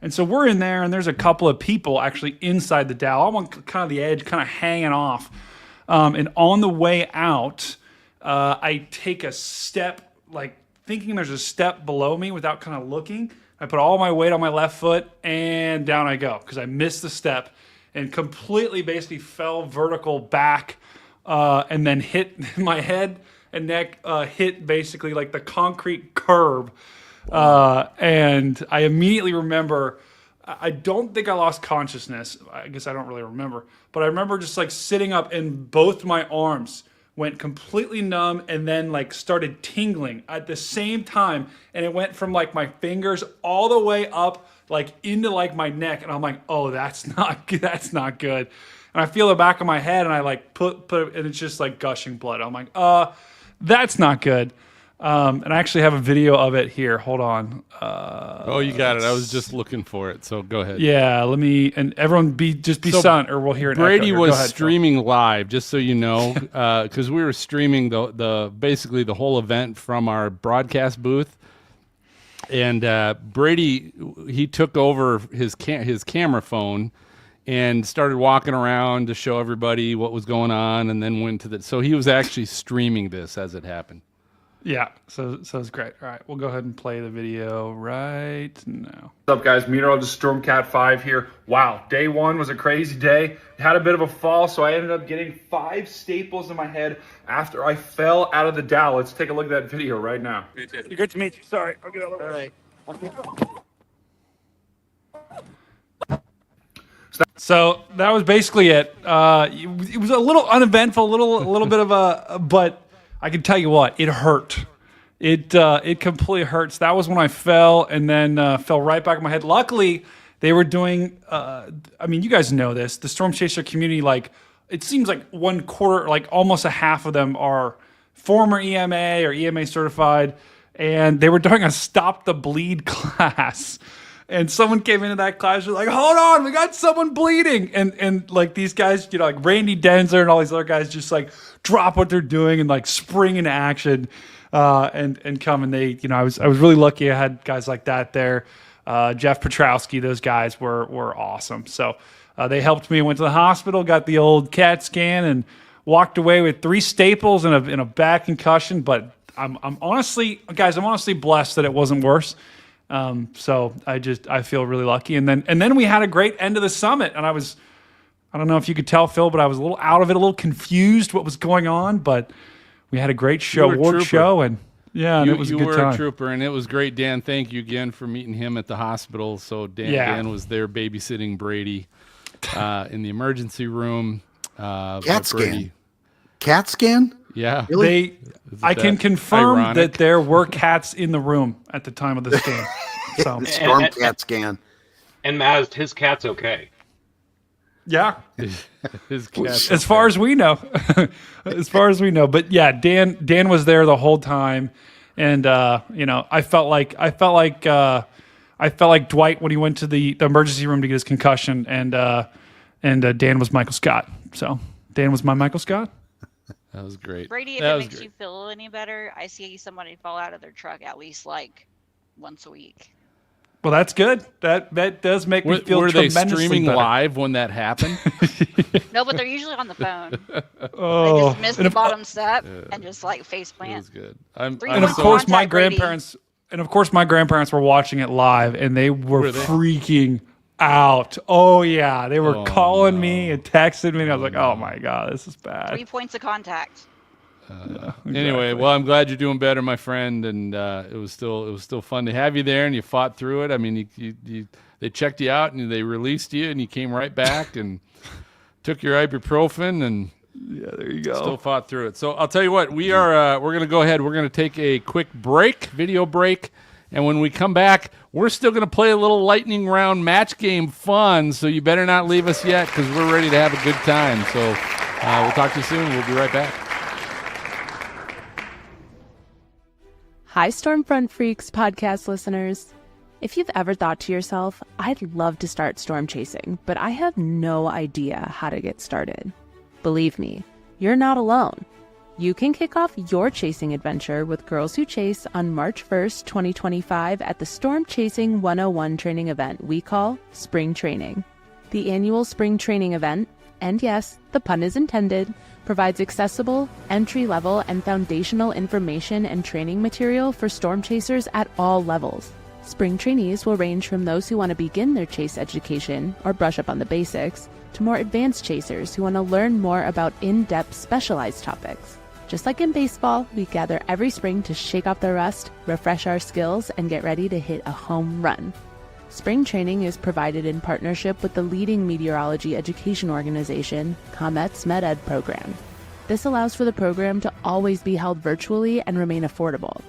And so we're in there, and there's a couple of people actually inside the dowel. I'm on kind of the edge, kind of hanging off. And on the way out, I take a step, like thinking there's a step below me without kind of looking. I put all my weight on my left foot, and down I go because I missed the step and completely basically fell vertical back and then hit my head and neck, hit basically like the concrete curb. And I immediately remember, I don't think I lost consciousness. I guess I don't really remember, but I remember just like sitting up and both my arms went completely numb and then like started tingling at the same time. And it went from like my fingers all the way up like into like my neck. And I'm like, oh, that's not good. And I feel the back of my head and I like put it, and it's just like gushing blood. I'm like, that's not good. And I actually have a video of it here. Hold on. You got it. I was just looking for it. So go ahead. Yeah, and everyone be silent or we'll hear it. Brady was streaming live, just so you know, because we were streaming the basically the whole event from our broadcast booth. And Brady, he took over his camera phone and started walking around to show everybody what was going on, and then went to the. So he was actually streaming this as it happened. Yeah, so it's great. All right, we'll go ahead and play the video right now. What's up, guys? Meteorologist Stormcat 5 here. Wow, day one was a crazy day. Had a bit of a fall, so I ended up getting 5 staples in my head after I fell out of the dowel. Let's take a look at that video right now. Good to meet you. Sorry, I'll get out of the way. So that was basically it. It was a little uneventful, a little bit of a, but I can tell you what, it hurt. It completely hurts. That was when I fell and then fell right back on my head. Luckily, they were doing, you guys know this, the Storm Chaser community, like, it seems like 1/4, like almost a half of them are former EMA or EMA certified, and they were doing a Stop the Bleed class. And someone came into that class, was like, hold on, we got someone bleeding. And like these guys, like Randy Denzer and all these other guys just like drop what they're doing and like spring into action and come. And they, I was really lucky I had guys like that there. Jeff Petrowski, those guys were awesome. So they helped me, went to the hospital, got the old CAT scan, and walked away with 3 staples and a bad concussion. But I'm honestly blessed that it wasn't worse. So I feel really lucky. And then we had a great end of the summit, and I don't know if you could tell, Phil, but I was a little out of it, a little confused what was going on, but we had a great award show, and yeah, and it was a good time. You were a trooper, and it was great. Dan, thank you again for meeting him at the hospital. So Dan was there babysitting Brady, in the emergency room. CAT scan? CAT scan? Yeah. Really? I can confirm that there were cats in the room at the time of the scan. So Storm CAT scan. And Maz, his cat's okay. Yeah. His cat's as far as we know. As far as we know. But yeah, Dan was there the whole time. And I felt like Dwight when he went to the emergency room to get his concussion, and Dan was Michael Scott. So Dan was my Michael Scott. That was great. Brady, if it makes you feel any better, I see somebody fall out of their truck at least like once a week. Well, that's good. That does make me feel tremendously better. Were they streaming live when that happened? No, but they're usually on the phone. Oh, they just missed the bottom step and just like face plant. It was good. And of course, my grandparents were watching it live, and they were freaking out. Oh yeah, they were calling me and texting me, and I was like, "Oh my god, this is bad." 3 points of contact. Exactly. Anyway, well, I'm glad you're doing better, my friend, and it was still fun to have you there, and you fought through it. I mean, they checked you out and they released you, and you came right back and took your ibuprofen, and yeah, there you go. Still fought through it. So I'll tell you what, we're going to go ahead. We're going to take a quick video break. And when we come back, we're still going to play a little lightning round match game fun. So you better not leave us yet, because we're ready to have a good time. So we'll talk to you soon. We'll be right back. Hi, Stormfront Freaks podcast listeners. If you've ever thought to yourself, I'd love to start storm chasing, but I have no idea how to get started. Believe me, you're not alone. You can kick off your chasing adventure with Girls Who Chase on March 1st, 2025 at the Storm Chasing 101 training event we call Spring Training. The annual Spring Training event, and yes, the pun is intended, provides accessible, entry-level, and foundational information and training material for storm chasers at all levels. Spring trainees will range from those who want to begin their chase education or brush up on the basics, to more advanced chasers who want to learn more about in-depth specialized topics. Just like in baseball, we gather every spring to shake off the rust, refresh our skills, and get ready to hit a home run. Spring training is provided in partnership with the leading meteorology education organization, ComEt's MedEd program. This allows for the program to always be held virtually and remain affordable.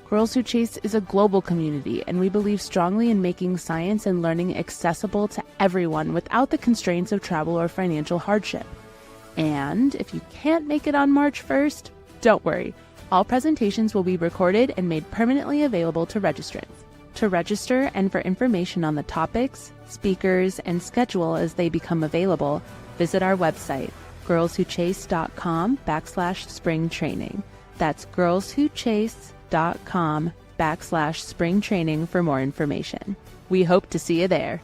Girls Who Chase is a global community, and we believe strongly in making science and learning accessible to everyone without the constraints of travel or financial hardship. And if you can't make it on March 1st, don't worry. All presentations will be recorded and made permanently available to registrants. To register and for information on the topics, speakers, and schedule as they become available, visit our website, girlswhochase.com/spring training. That's girlswhochase.com/spring training for more information. We hope to see you there.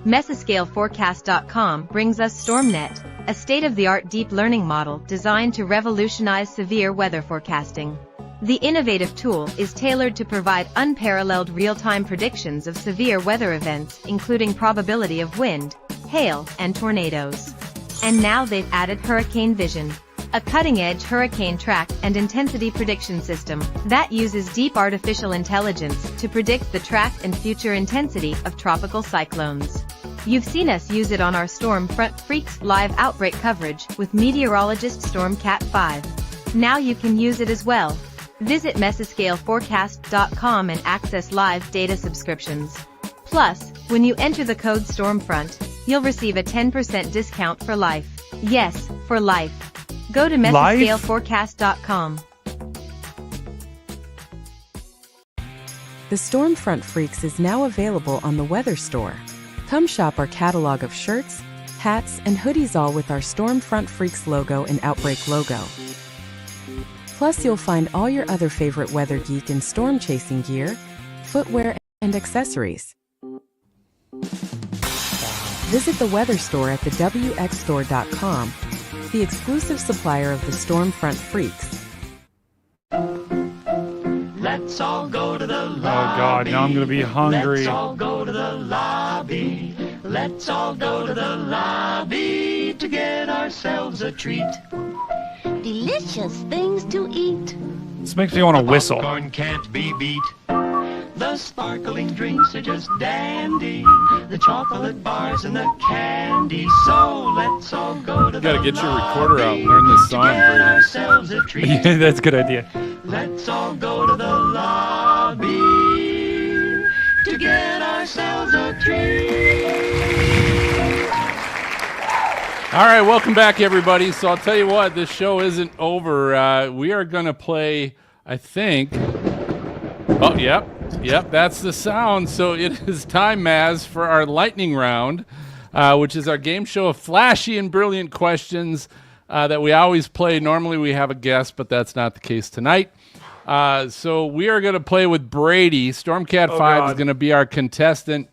Mesoscaleforecast.com brings us StormNet, a state-of-the-art deep learning model designed to revolutionize severe weather forecasting. The innovative tool is tailored to provide unparalleled real-time predictions of severe weather events, including probability of wind, hail, and tornadoes. And now they've added Hurricane Vision, a cutting-edge hurricane track and intensity prediction system that uses deep artificial intelligence to predict the track and future intensity of tropical cyclones. You've seen us use it on our Storm Front Freaks live outbreak coverage with meteorologist Stormcat 5. Now you can use it as well. Visit Mesoscaleforecast.com and access live data subscriptions. Plus, when you enter the code Stormfront, you'll receive a 10% discount for life. Yes, for life. Go to Mesoscaleforecast.com. The Stormfront Freaks is now available on the Weather Store. Come shop our catalog of shirts, hats, and hoodies, all with our Stormfront Freaks logo and Outbreak logo. Plus, you'll find all your other favorite weather geek and storm chasing gear, footwear, and accessories. Visit the Weather Store at thewxstore.com, the exclusive supplier of the Stormfront Freaks. Let's all go to the lobby. Oh God, now I'm gonna be hungry. Let's all go to the lobby. Let's all go to the lobby to get ourselves a treat. Delicious things to eat. This makes me want to whistle. Popcorn can't be beat. The sparkling drinks are just dandy. The chocolate bars and the candy. So let's all go to the lobby. You gotta get your recorder out and learn this song, Brady. Ourselves a treat. Yeah, that's a good idea. Let's all go to the lobby to get ourselves a treat. All right, welcome back, everybody. So I'll tell you what, this show isn't over. We are going to play, I think. Oh, yep, that's the sound. So it is time, Maz, for our lightning round, which is our game show of flashy and brilliant questions that we always play. Normally we have a guest, but that's not the case tonight. So we are going to play with Brady. Stormcat 5 is going to be our contestant,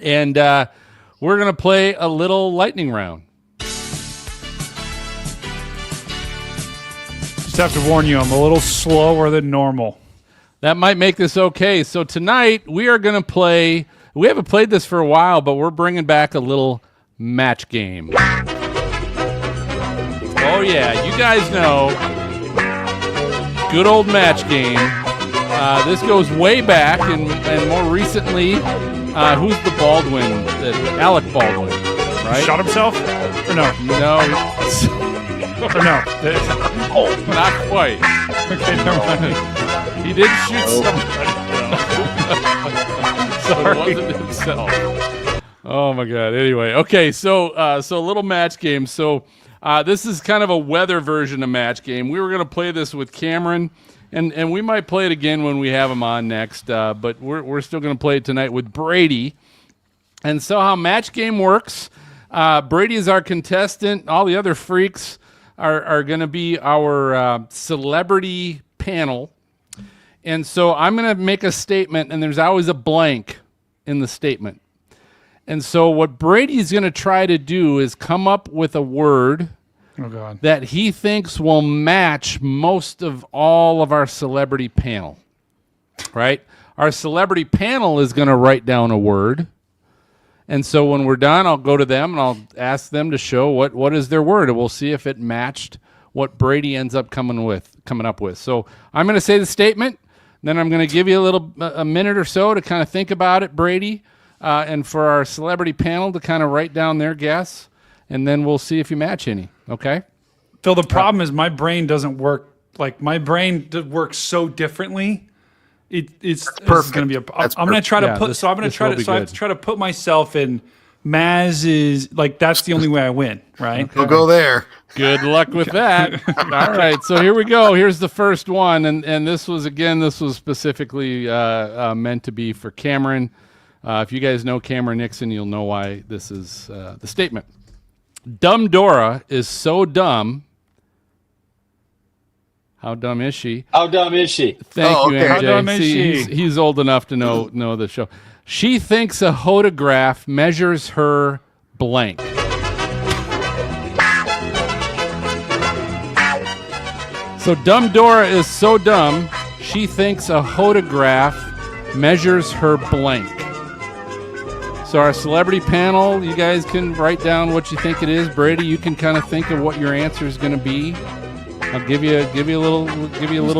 and we're going to play a little lightning round. Just have to warn you, I'm a little slower than normal. That might make this okay. So tonight we are going to play, we haven't played this for a while, but we're bringing back a little match game. Oh yeah, you guys know, good old match game. This goes way back, and more recently, who's the Baldwin? Alec Baldwin, right? Shot himself? Or no? No. Or no? Oh, not quite. Okay, never mind. He did shoot somebody. Sorry. It wasn't himself. Oh my God. Anyway, okay. So a little match game. So this is kind of a weather version of match game. We were going to play this with Cameron, and we might play it again when we have him on next. But we're still going to play it tonight with Brady. And so how match game works. Brady is our contestant. All the other freaks are going to be our celebrity panel. And so I'm going to make a statement, and there's always a blank in the statement. And so what Brady's going to try to do is come up with a word that he thinks will match most of all of our celebrity panel, right? Our celebrity panel is going to write down a word. And so when we're done, I'll go to them and I'll ask them to show what is their word, and we'll see if it matched what Brady ends up coming up with. So I'm going to say the statement, then I'm going to give you a minute or so to kind of think about it, Brady, and for our celebrity panel to kind of write down their guess, and then we'll see if you match any. Okay? Phil, the problem is my brain doesn't work. Like, my brain works so differently. It's going to be I'm going to try to put. So I'm going to try to. So I have to try to put myself in Maz's. Like, that's the only way I win, right? We'll go there. Good luck with that. All right, so here we go. Here's the first one, and this was specifically meant to be for Cameron. If you guys know Cameron Nixon, you'll know why this is the statement. Dumb Dora is so dumb. How dumb is she? How dumb is she? Thank you, MJ. How dumb is she? He's old enough to know the show. She thinks a photograph measures her blank. So Dumb Dora is so dumb, she thinks a photograph measures her blank. So our celebrity panel, you guys can write down what you think it is. Brady, you can kind of think of what your answer is going to be. I'll give you a little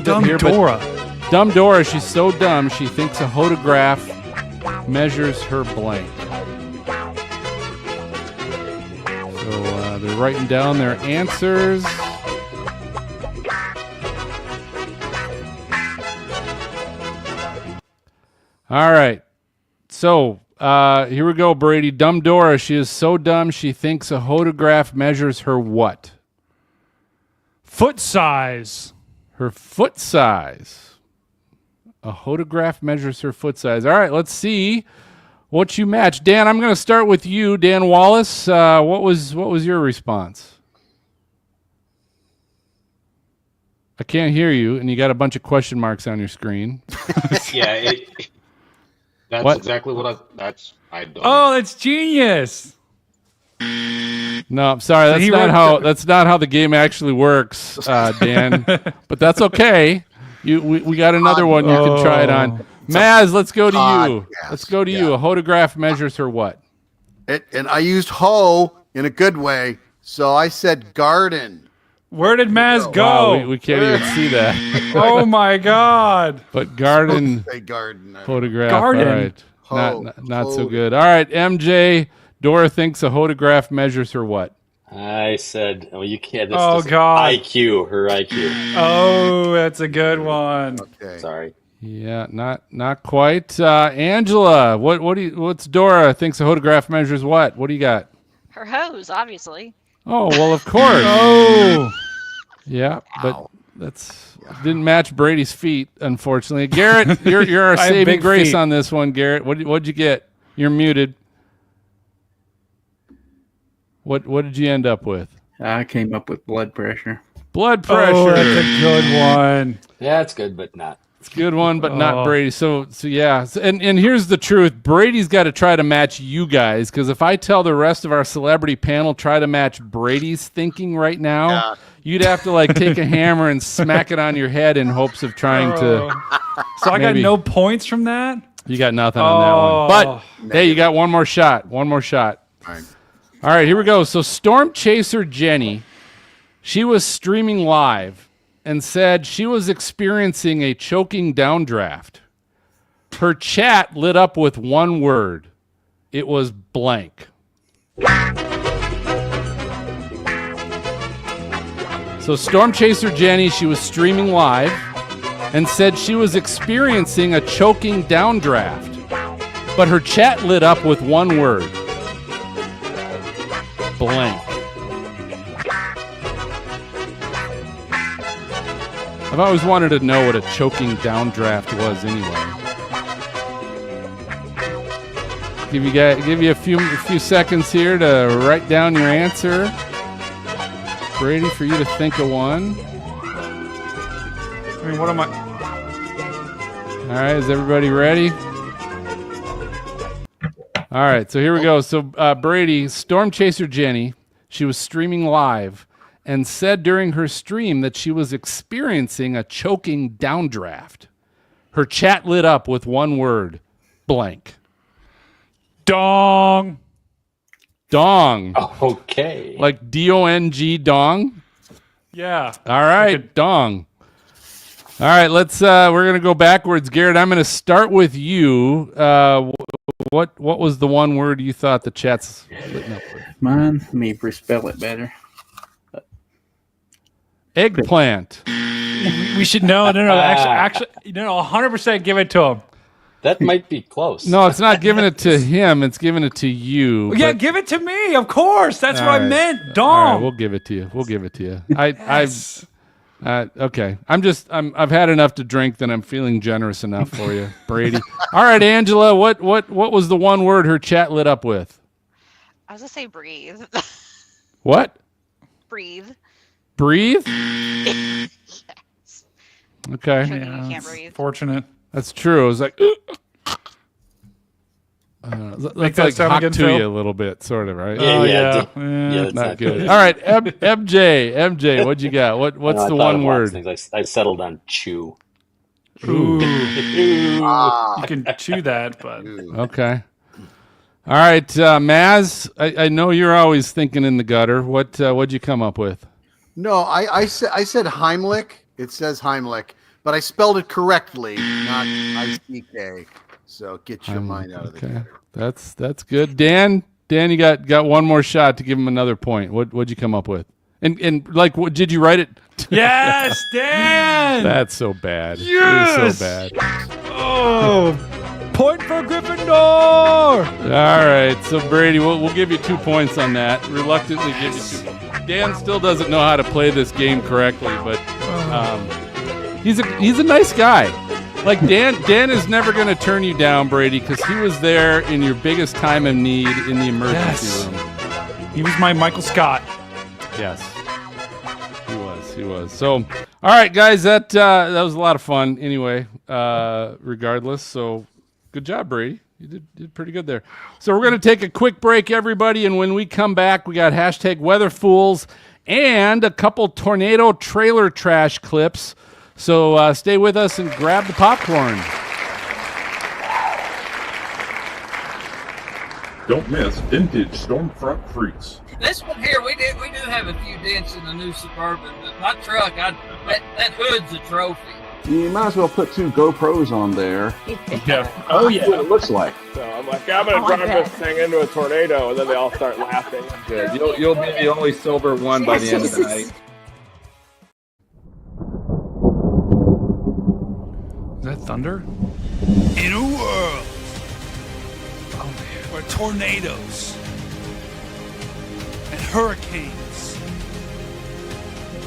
bit here. Dora. But Dumb Dora, she's so dumb, she thinks a photograph measures her blank. So they're writing down their answers. All right. So here we go, Brady. Dumb Dora, she is so dumb, she thinks a photograph measures her what? Foot size. Her foot size. A photograph measures her foot size. All right, let's see what you match. Dan, I'm going to start with you. Dan Wallace, what was your response? I can't hear you, and you got a bunch of question marks on your screen. Yeah, that's exactly what I don't. Oh, that's genius. No, I'm sorry. That's not how the game actually works, Dan. But that's okay. We got another one you can try it on. Maz, let's go to you. Yes. Let's go to you. A photograph measures her what? And I used hoe in a good way, so I said garden. Where did Maz go? Wow, we can't even see that. Oh my God! But garden photograph. Garden. All right. Not so good. All right, MJ. Dora thinks a photograph measures her what? I said, you can't. Oh, God. IQ, her IQ. Oh, that's a good one. Okay. Sorry. Yeah, not quite. Angela, what's Dora thinks a photograph measures what? What do you got? Her hose, obviously. Oh, well, of course. Oh. Yeah, but didn't match Brady's feet, unfortunately. Garrett, you're our saving grace on this one, Garrett. What'd you get? You're muted. What did you end up with? I came up with blood pressure. Blood pressure. Oh, that's a good one. Yeah, it's good, but not. It's a good one, but not Brady. So yeah. And here's the truth. Brady's got to try to match you guys, because if I tell the rest of our celebrity panel try to match Brady's thinking right now, you'd have to take a hammer and smack it on your head in hopes of trying to. So I got no points from that? You got nothing on that one. But hey, you got one more shot. One more shot. All right, here we go. So Storm Chaser Jenny, she was streaming live and said she was experiencing a choking downdraft. Her chat lit up with one word. It was blank. So Storm Chaser Jenny, she was streaming live and said she was experiencing a choking downdraft. But her chat lit up with one word. Blank. I've always wanted to know what a choking downdraft was anyway. Give you a few seconds here to write down your answer. Brady, for you to think of one. I mean, what am I? All right, is everybody ready? All right, so here we go. So Brady, Storm Chaser Jenny, she was streaming live and said during her stream that she was experiencing a choking downdraft. Her chat lit up with one word, blank. Dong. Dong. Oh, okay. Like D-O-N-G, dong? Yeah. All right, dong. All right, we're going to go backwards. Garrett, I'm going to start with you. What was the one word you thought the chat's lit up with? Mine, let me spell it better. Eggplant. We should know. No. Actually, 100% give it to him. That might be close. No, it's not giving it to him. It's giving it to you. Yeah, give it to me. Of course. That's what I meant. Dong. All right, we'll give it to you. Yes. Okay. I've had enough to drink that I'm feeling generous enough for you, Brady. All right, Angela, what was the one word her chat lit up with? I was gonna say breathe. What? Breathe. Breathe? Yes. Okay. You can't breathe. Fortunate. That's true. I was like, that's like sound hot again, to Phil? you a little bit, sort of, right? Yeah. That's not good. All right, MJ, what'd you got? What's the one word? I settled on chew. Ooh. Ooh. You can chew that, but Okay. All right, Maz, I know you're always thinking in the gutter. What'd you come up with? No, I said Heimlich. It says Heimlich, but I spelled it correctly, not I-C-K. So get your mind out of the gutter. That's good. Dan, you got one more shot to give him another point. What'd you come up with? And like, what did you write it? Yes, Dan. That's so bad. Yes. It's so bad. Oh, point for Gryffindor. All right, so Brady, we'll give you 2 points on that. Reluctantly give you 2 points. Dan still doesn't know how to play this game correctly, but he's a nice guy. Like Dan is never going to turn you down, Brady, because he was there in your biggest time of need in the emergency room. He was my Michael Scott. Yes, he was. So, all right, guys, that was a lot of fun. Anyway, regardless, so good job, Brady. You did pretty good there. So we're going to take a quick break, everybody, and when we come back, we got #WeatherFools and a couple tornado trailer trash clips. So stay with us and grab the popcorn. Don't miss Vintage Stormfront Freaks. This one here, we do have a few dents in the new Suburban, but my truck, that hood's a trophy. You might as well put 2 GoPros on there. Yeah. Oh, yeah. That's what it looks like. So I'm like, I'm going to drive this thing into a tornado, and then they all start laughing. Good. You'll be the only sober one by the end of the night. Is that thunder? In a world where tornadoes and hurricanes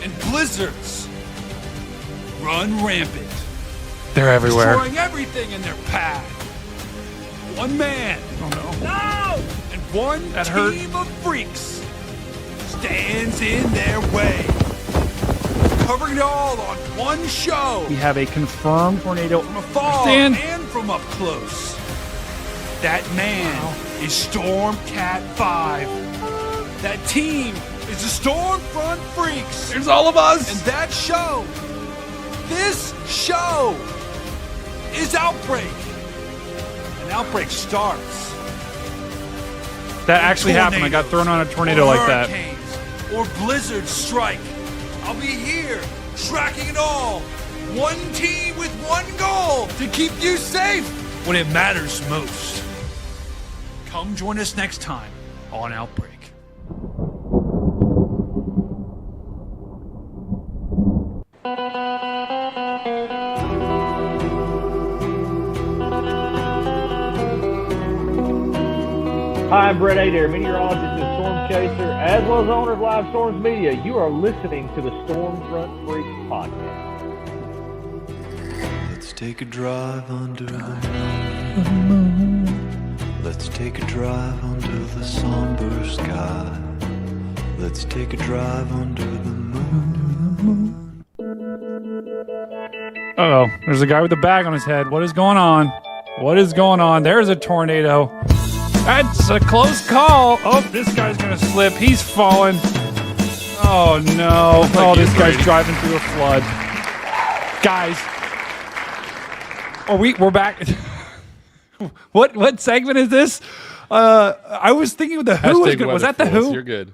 and blizzards run rampant. They're everywhere. Destroying everything in their path. One man. Oh No! And one team of freaks stands in their way. Covering it all on one show. We have a confirmed tornado from afar and from up close. That man is Storm Cat 5. That team is the Stormfront Freaks. There's all of us. And that show, this show, is Outbreak. And Outbreak starts. That actually happened. I got thrown on a tornado like that. Hurricanes or blizzards strike. I'll be here, tracking it all. One team with one goal, to keep you safe when it matters most. Come join us next time on Outbreak. Hi, I'm Brett Adair, meteorologist and storm chaser, as well as owner of Live Storms Media. You are listening to the Stormfront Freaks podcast. Let's take a drive under the moon. Let's take a drive under the somber sky. Let's take a drive under the moon. Uh-oh, there's a guy with a bag on his head. What is going on? What is going on? There's a tornado. That's a close call. Oh, this guy's going to slip. He's falling. Oh, no. Oh, this guy's driving through a flood. Guys. We're back. What segment is this? I was thinking the Who was that the Who? You're good.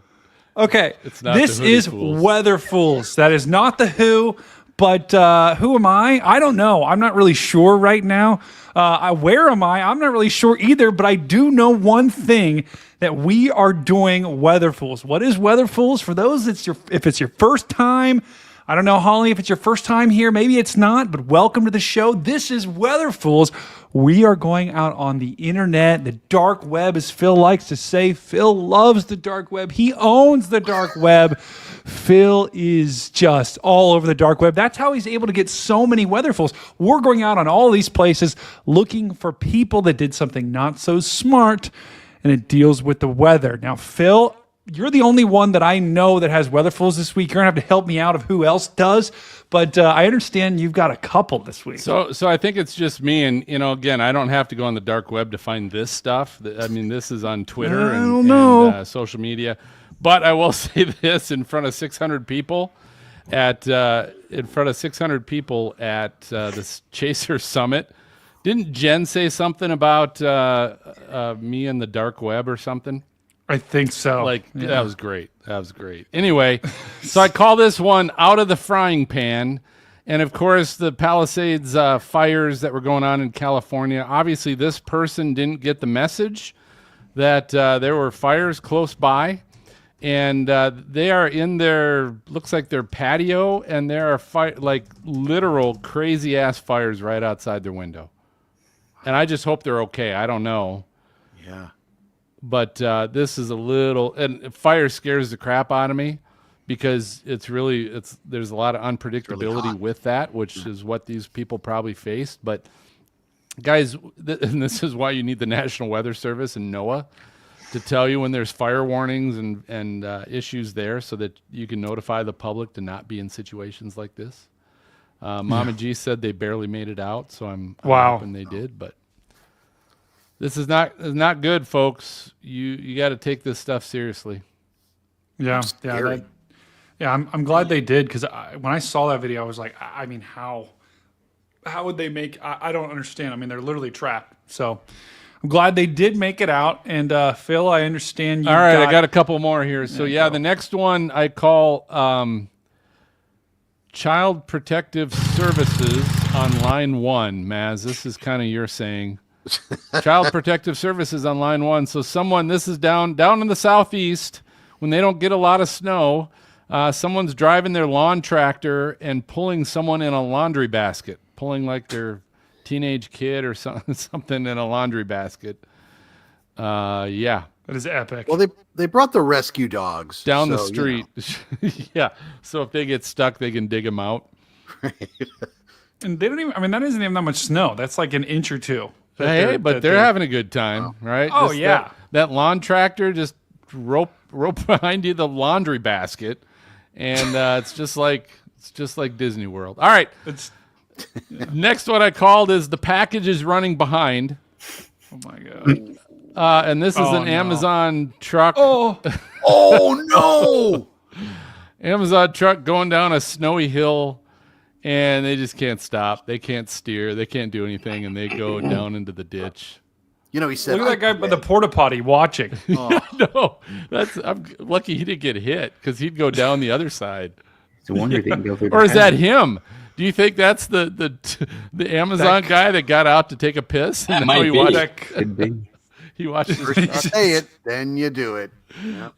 Okay. It's not this the Hoodie is Fools. Weather Fools. That is not the Who, but who am I? I don't know. I'm not really sure right now. Where am I? I'm not really sure either, but I do know one thing, that we are doing Weather Fools. What is Weather Fools? For those, if it's your first time, I don't know, Holly, if it's your first time here, maybe it's not, but welcome to the show. This is Weather Fools. We are going out on the internet, the dark web, as Phil likes to say. Phil loves the dark web. He owns the dark web. Phil is just all over the dark web. That's how he's able to get so many Weather Fools. We're going out on all these places looking for people that did something not so smart, and it deals with the weather. Now, Phil, you're the only one that I know that has Weather Fools this week. You're going to have to help me out of who else does. But I understand you've got a couple this week. So I think it's just me. And, again, I don't have to go on the dark web to find this stuff. I mean, this is on Twitter and social media. But I will say this in front of 600 people at this Chaser Summit. Didn't Jen say something about me and the dark web or something? I think so. That was great. That was great. Anyway, so I call this one Out of the Frying Pan. And, of course, the Palisades fires that were going on in California. Obviously, this person didn't get the message that there were fires close by. And they are in looks like their patio, and there are literal crazy-ass fires right outside their window. And I just hope they're okay. I don't know. Yeah. But this is and fire scares the crap out of me because there's a lot of unpredictability with that, which is what these people probably faced. But guys, and this is why you need the National Weather Service and NOAA to tell you when there's fire warnings and issues there, so that you can notify the public to not be in situations like this. Mama G said they barely made it out, so I'm hoping they did, but. This is not good, folks. You got to take this stuff seriously. Yeah, I'm glad they did, because when I saw that video, I was like, I mean, how would they make? I don't understand. I mean, they're literally trapped. So I'm glad they did make it out. And Phil, I understand you. All right, I got a couple more here. So the next one I call Child Protective Services on line 1. Maz, this is kind of your saying. Child Protective Services on line 1. So this is down in the southeast when they don't get a lot of snow. Someone's driving their lawn tractor and pulling someone in a laundry basket, pulling like their teenage kid or something in a laundry basket. Yeah. That is epic. Well, they brought the rescue dogs down the street. Yeah. So if they get stuck, they can dig them out. And they don't even, that isn't even that much snow. That's like an inch or two. Hey, but they're having a good time, right? Oh, yeah. That lawn tractor just rope behind you the laundry basket, and it's just like Disney World. All right. Next one I called is The Package is Running Behind. Oh my god. And this is an Amazon truck. Oh no. Amazon truck going down a snowy hill. And they just can't stop. They can't steer. They can't do anything, and they go down into the ditch. He said, "Look at that guy by the porta potty watching." Oh. No, I'm lucky he didn't get hit, because he'd go down the other side. It's a wonder he didn't go through. Or is that him? Do you think that's the Amazon guy that got out to take a piss? And now he watches. First you say it, then you do it. Yep.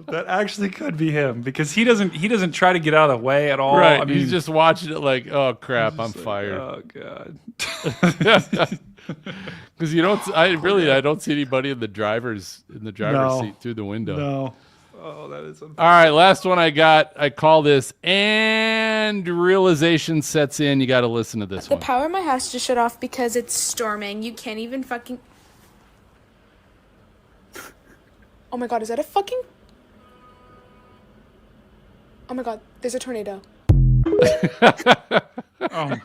That actually could be him, because he doesn't try to get out of the way at all. Right. He's just watching it like, oh crap, I'm fired. Oh god. Because I don't see anybody in the driver's seat through the window. No. Oh, that is unfortunate. All right, last one I call this, and realization sets in. You got to listen to this one. The power in my house just shut off because it's storming. You can't even fucking Oh my god, is that a fucking... Oh my god, there's a tornado. Oh.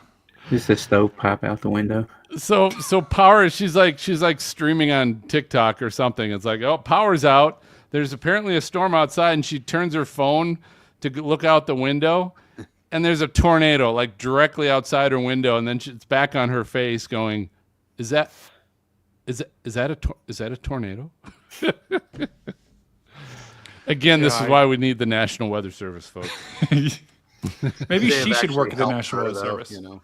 Just a stove pop out the window. So power, she's like streaming on TikTok or something. It's like, oh, power's out. There's apparently a storm outside, and she turns her phone to look out the window, and there's a tornado like directly outside her window, and then it's back on her face going, is that a tornado? Again, this is why we need the National Weather Service, folks. Maybe she should work at the National Weather Service. You know.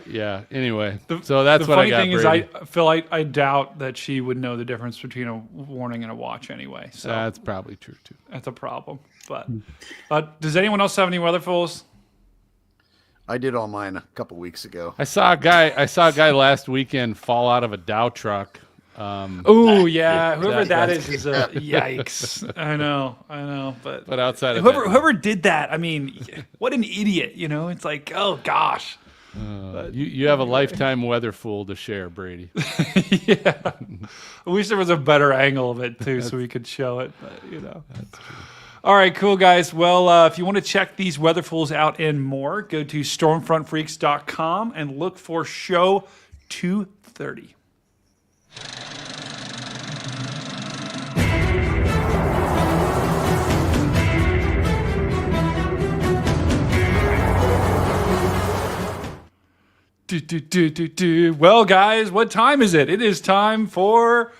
Yeah. Anyway, so that's what I got. The funny thing is, Phil, I doubt that she would know the difference between a warning and a watch anyway. So that's probably true too. That's a problem. But does anyone else have any weather fools? I did all mine a couple weeks ago. I saw a guy last weekend fall out of a Dow truck. Oh yeah, whoever that is a yikes. I know, but outside of whoever did that, I mean, what an idiot, you know? It's like, oh gosh. You have a lifetime weather fool to share, Brady. Yeah, I wish there was a better angle of it too, so we could show it. But you know, that's true. All right, cool guys. Well, if you want to check these weather fools out and more, go to stormfrontfreaks.com and look for show 230. Well, guys, what time is it? It is time for...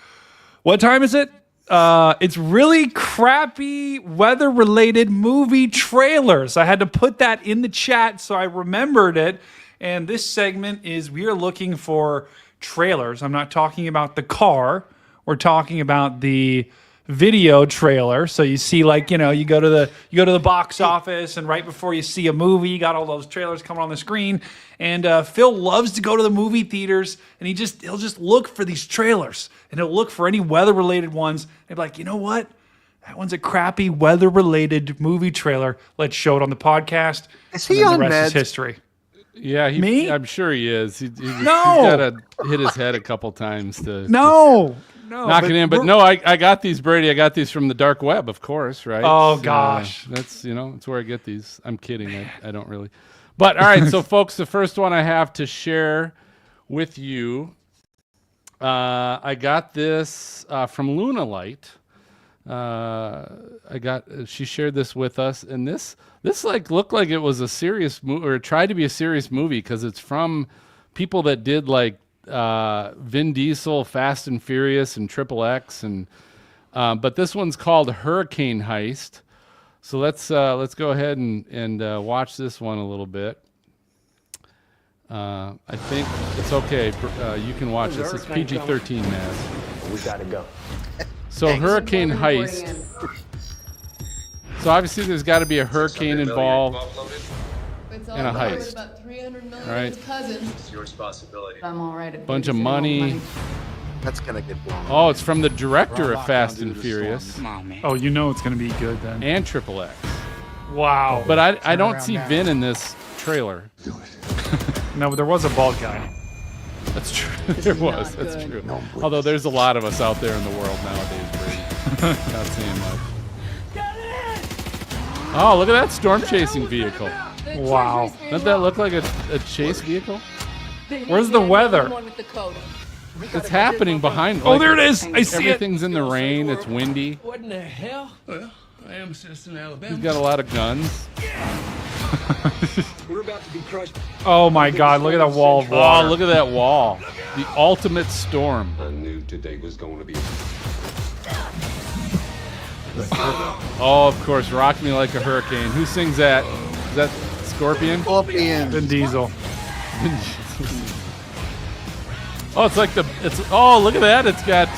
What time is it? It's really crappy weather-related movie trailers. I had to put that in the chat so I remembered it. And this segment is we are looking for trailers. I'm not talking about the car. We're talking about the video trailer. So you see, like, you know, you go to the box office, and right before you see a movie, you got all those trailers coming on the screen. And Phil loves to go to the movie theaters, and he'll just look for these trailers, and he'll look for any weather-related ones. And he'll be like, you know what? That one's a crappy weather-related movie trailer. Let's show it on the podcast. Is he on the rest meds? is history. Yeah, Me? I'm sure he is. He's No! got to hit his head a couple times to No, knock it in. But no, I got these, Brady. I got these from the dark web, of course, right? Oh, gosh. That's where I get these. I'm kidding. I don't really. But all right, so folks, the first one I have to share with you, I got this from Luna Light. She shared this with us, and this like looked like it was a serious movie, or tried to be a serious movie, because it's from people that did like Vin Diesel, Fast and Furious, and Triple X, and but this one's called Hurricane Heist. So let's go ahead and watch this one a little bit. I think it's okay. You can watch this. It's PG-13, man. We gotta go. So Hurricane Heist. So obviously there's got to be a hurricane involved and a heist. About 300 million All right. of his cousins. It's your responsibility. I'm all right at Bunch of babysitting money. That's gonna get blown. Oh, it's from the director of Fast and Furious. Oh, you know it's going to be good then. And Triple X. Wow. But I don't see Vin in this trailer. No, but there was a bald guy. That's true. There was. That's true. Although there's a lot of us out there in the world nowadays, Brady. Not seeing much. Oh, look at that storm chasing vehicle. Wow. Doesn't that look like a chase vehicle? Where's the weather? It's happening behind. Oh, there it is. I see it. Everything's in the rain. It's windy. What in the hell? Well, I am Citizen Alabama. He's got a lot of guns. We're about to be crushed. Oh my God! Look at that wall of water. Oh, look at that wall. The ultimate storm. I knew today was going to be. Oh, of course, Rock Me Like a Hurricane. Who sings that? Is that Scorpion? Scorpion. Vin Diesel. Oh, it's like oh, look at that. It's got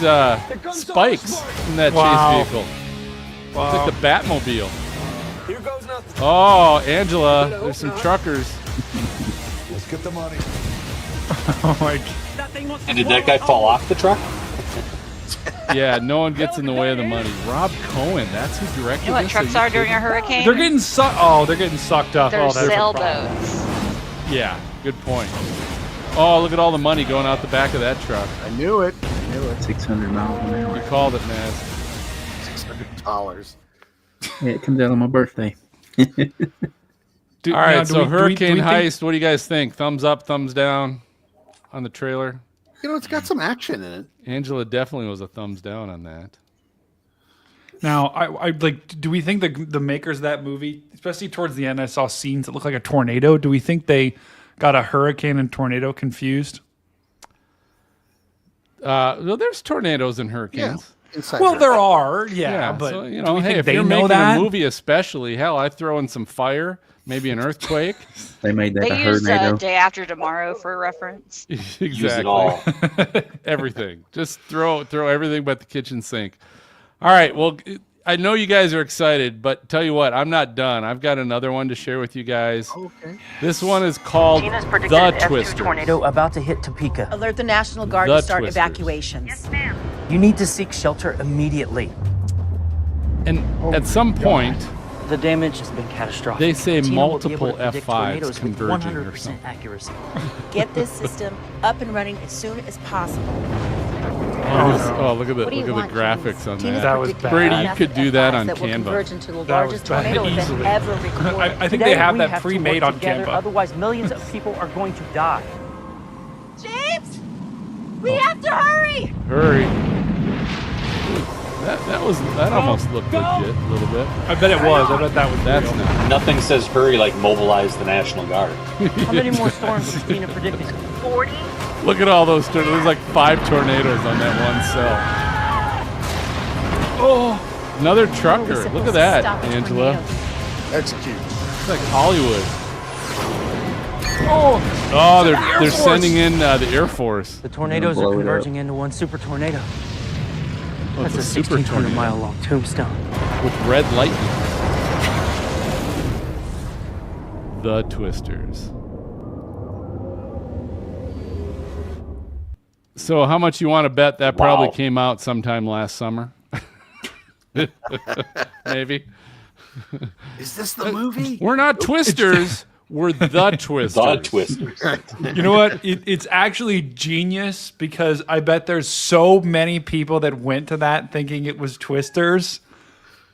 spikes in that chase vehicle. Wow. It's like the Batmobile. Here goes nothing. Oh, Angela, there's some truckers. Let's get the money. Oh my God. And did that guy fall off the truck? Yeah, no one gets in the way of the money. Rob Cohen, that's who directed You know what this. trucks are during a hurricane? They're getting sucked. Oh, they're getting sucked up. They're Oh, that's a problem. sailboats. Yeah, good point. Oh, look at all the money going out the back of that truck. I knew it. I knew it. about 600 miles an hour. You called it, Naz. $600. Yeah, it comes out on my birthday. All right, so Hurricane Heist, what do you guys think? Thumbs up, thumbs down on the trailer? You know, it's got some action in it. Angela definitely was a thumbs down on that. Now, I like. Do we think the makers of that movie, especially towards the end, I saw scenes that look like a tornado. Do we think they got a hurricane and tornado confused? Well, there's tornadoes and hurricanes. Yeah, well, there are, but so, you do know, we hey, think if they you're know making that? a movie, especially, hell, I throw in some fire, maybe an earthquake. They made that They a used tornado. Day After Tomorrow for a reference. Exactly. Use it all. Everything. Just throw everything but the kitchen sink. All right. Well, I know you guys are excited, but tell you what, I'm not done. I've got another one to share with you guys. Okay. This one is called Gina's The predicted an F2 Twister. tornado about to hit Topeka. Alert the National Guard The to start Twisters. evacuations. Yes, ma'am. You need to seek shelter immediately. And at some point, The damage has been catastrophic. they say Tina will be able multiple to predict F5s tornadoes with converging or 100% something. accuracy. Get this system up and running as soon as possible. Oh, look at What do you the want, graphics on Tina's that. was predicting bad. Brady, you massive could do that F5s on that will Canva. converge into the That largest was bad. tornado event Easily. ever recorded. I think Today, they have we that have to pre-made work on together, Canva. Otherwise, millions of people are going to die. James, we have to hurry. Hurry. That almost looked legit a little bit. I bet it was. I bet that was That's real. not. Nothing says hurry like mobilize the National Guard. How many more storms has Tina predicted? 40. Look at all those tornadoes. There's like 5 tornadoes on that one cell. Oh, another trucker. Look at that, Angela. Execute. It's like Hollywood. Oh, they're sending in the Air Force. The tornadoes Blow are it converging into one super tornado. Oh, That's it's a a super 1,600 tornado mile long tombstone. with red lightning. The Twisters. So how much you want to bet that probably Wow. came out sometime last summer? Maybe. Is this the movie? We're not Twisters. We're the Twisters. The Twisters. You know what? It's actually genius because I bet there's so many people that went to that thinking it was Twisters,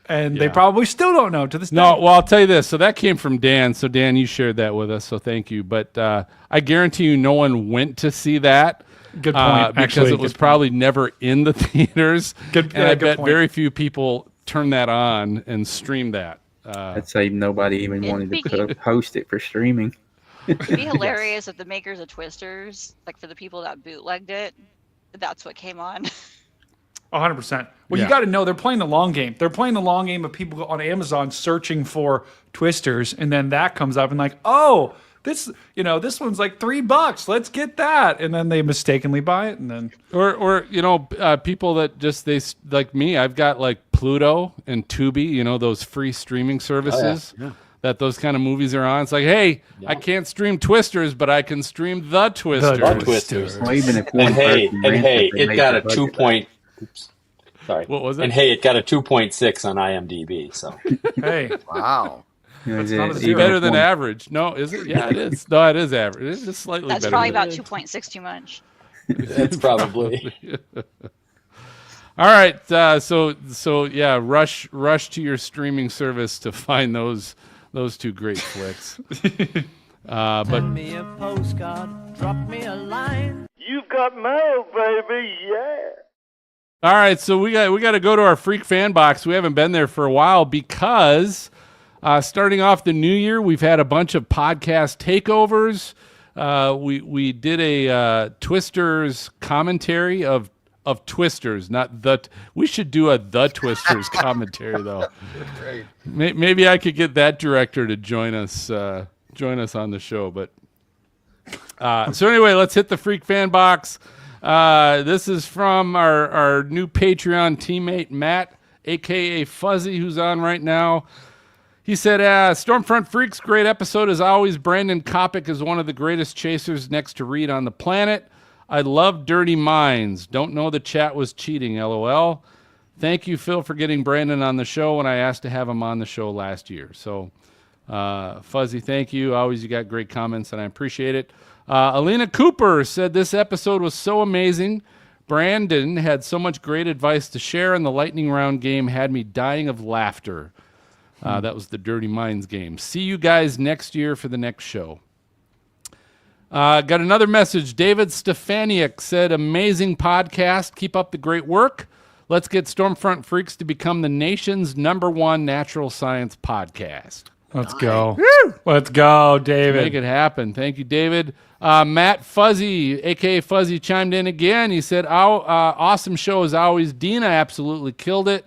and they Yeah. probably still don't know to this No, day. well, I'll tell you this. So that came from Dan. So Dan, you shared that with us. So thank you. But I guarantee you, no one went to see that. Good point, Because actually, it was good probably never in the theaters. Good- and yeah, I good bet point. very few people turned that on and streamed that. I'd say nobody even It'd wanted be- to post it for streaming. It'd be hilarious if the makers of Twisters, like for the people that bootlegged it, that's what came on. 100%. Well, Yeah. you got to know they're playing the long game. They're playing the long game of people on Amazon searching for Twisters, and then that comes up and like, oh, this one's like $3. Let's get that, and then they mistakenly buy it, and then Or people that just like me. I've got like Pluto and Tubi. Those free streaming services. Yeah. That those kind of movies are on. It's like, hey, I can't stream Twisters, but I can stream The Twisters. The Twisters. Well, even if one And hey, person rents it they got a make the 2 budget point. Oops. Sorry. What was it? And hey, it got a 2.6 on IMDb. So hey, Wow. You know, That's is not it a It's zero. better if than one- average. No, is it? Yeah, it is. No, it is average. It's just slightly That's better. probably than about 2.6 too much. that's probably. All right. So yeah, rush to your streaming service to find those 2 great flicks. But Send me a postcard, drop me a line. You've got mail, baby, yeah. all right, so we got to go to our Freak Fan Box. We haven't been there for a while because starting off the new year, we've had a bunch of podcast takeovers. We did a Twisters commentary of Twisters, not the. We should do a The Twisters commentary though. Great. Maybe I could get that director to join us on the show. But so anyway, let's hit the Freak Fan Box. This is from our new Patreon teammate Matt, aka Fuzzy, who's on right now. He said, Stormfront Freaks, great episode as always. Brandon Kopic is one of the greatest chasers next to Reed on the planet. I love Dirty Minds. Don't know the chat was cheating, LOL. Thank you, Phil, for getting Brandon on the show when I asked to have him on the show last year. So, Fuzzy, thank you. Always you got great comments, and I appreciate it. Alina Cooper said this episode was so amazing. Brandon had so much great advice to share, and the lightning round game had me dying of laughter. That was the Dirty Minds game. See you guys next year for the next show. Got another message. David Stefaniak said, amazing podcast. Keep up the great work. Let's get Stormfront Freaks to become the nation's #1 natural science podcast. Let's go. Woo! Let's go, David. Make it happen. Thank you, David. Matt Fuzzy, a.k.a. Fuzzy, chimed in again. He said, awesome show as always. Dina absolutely killed it.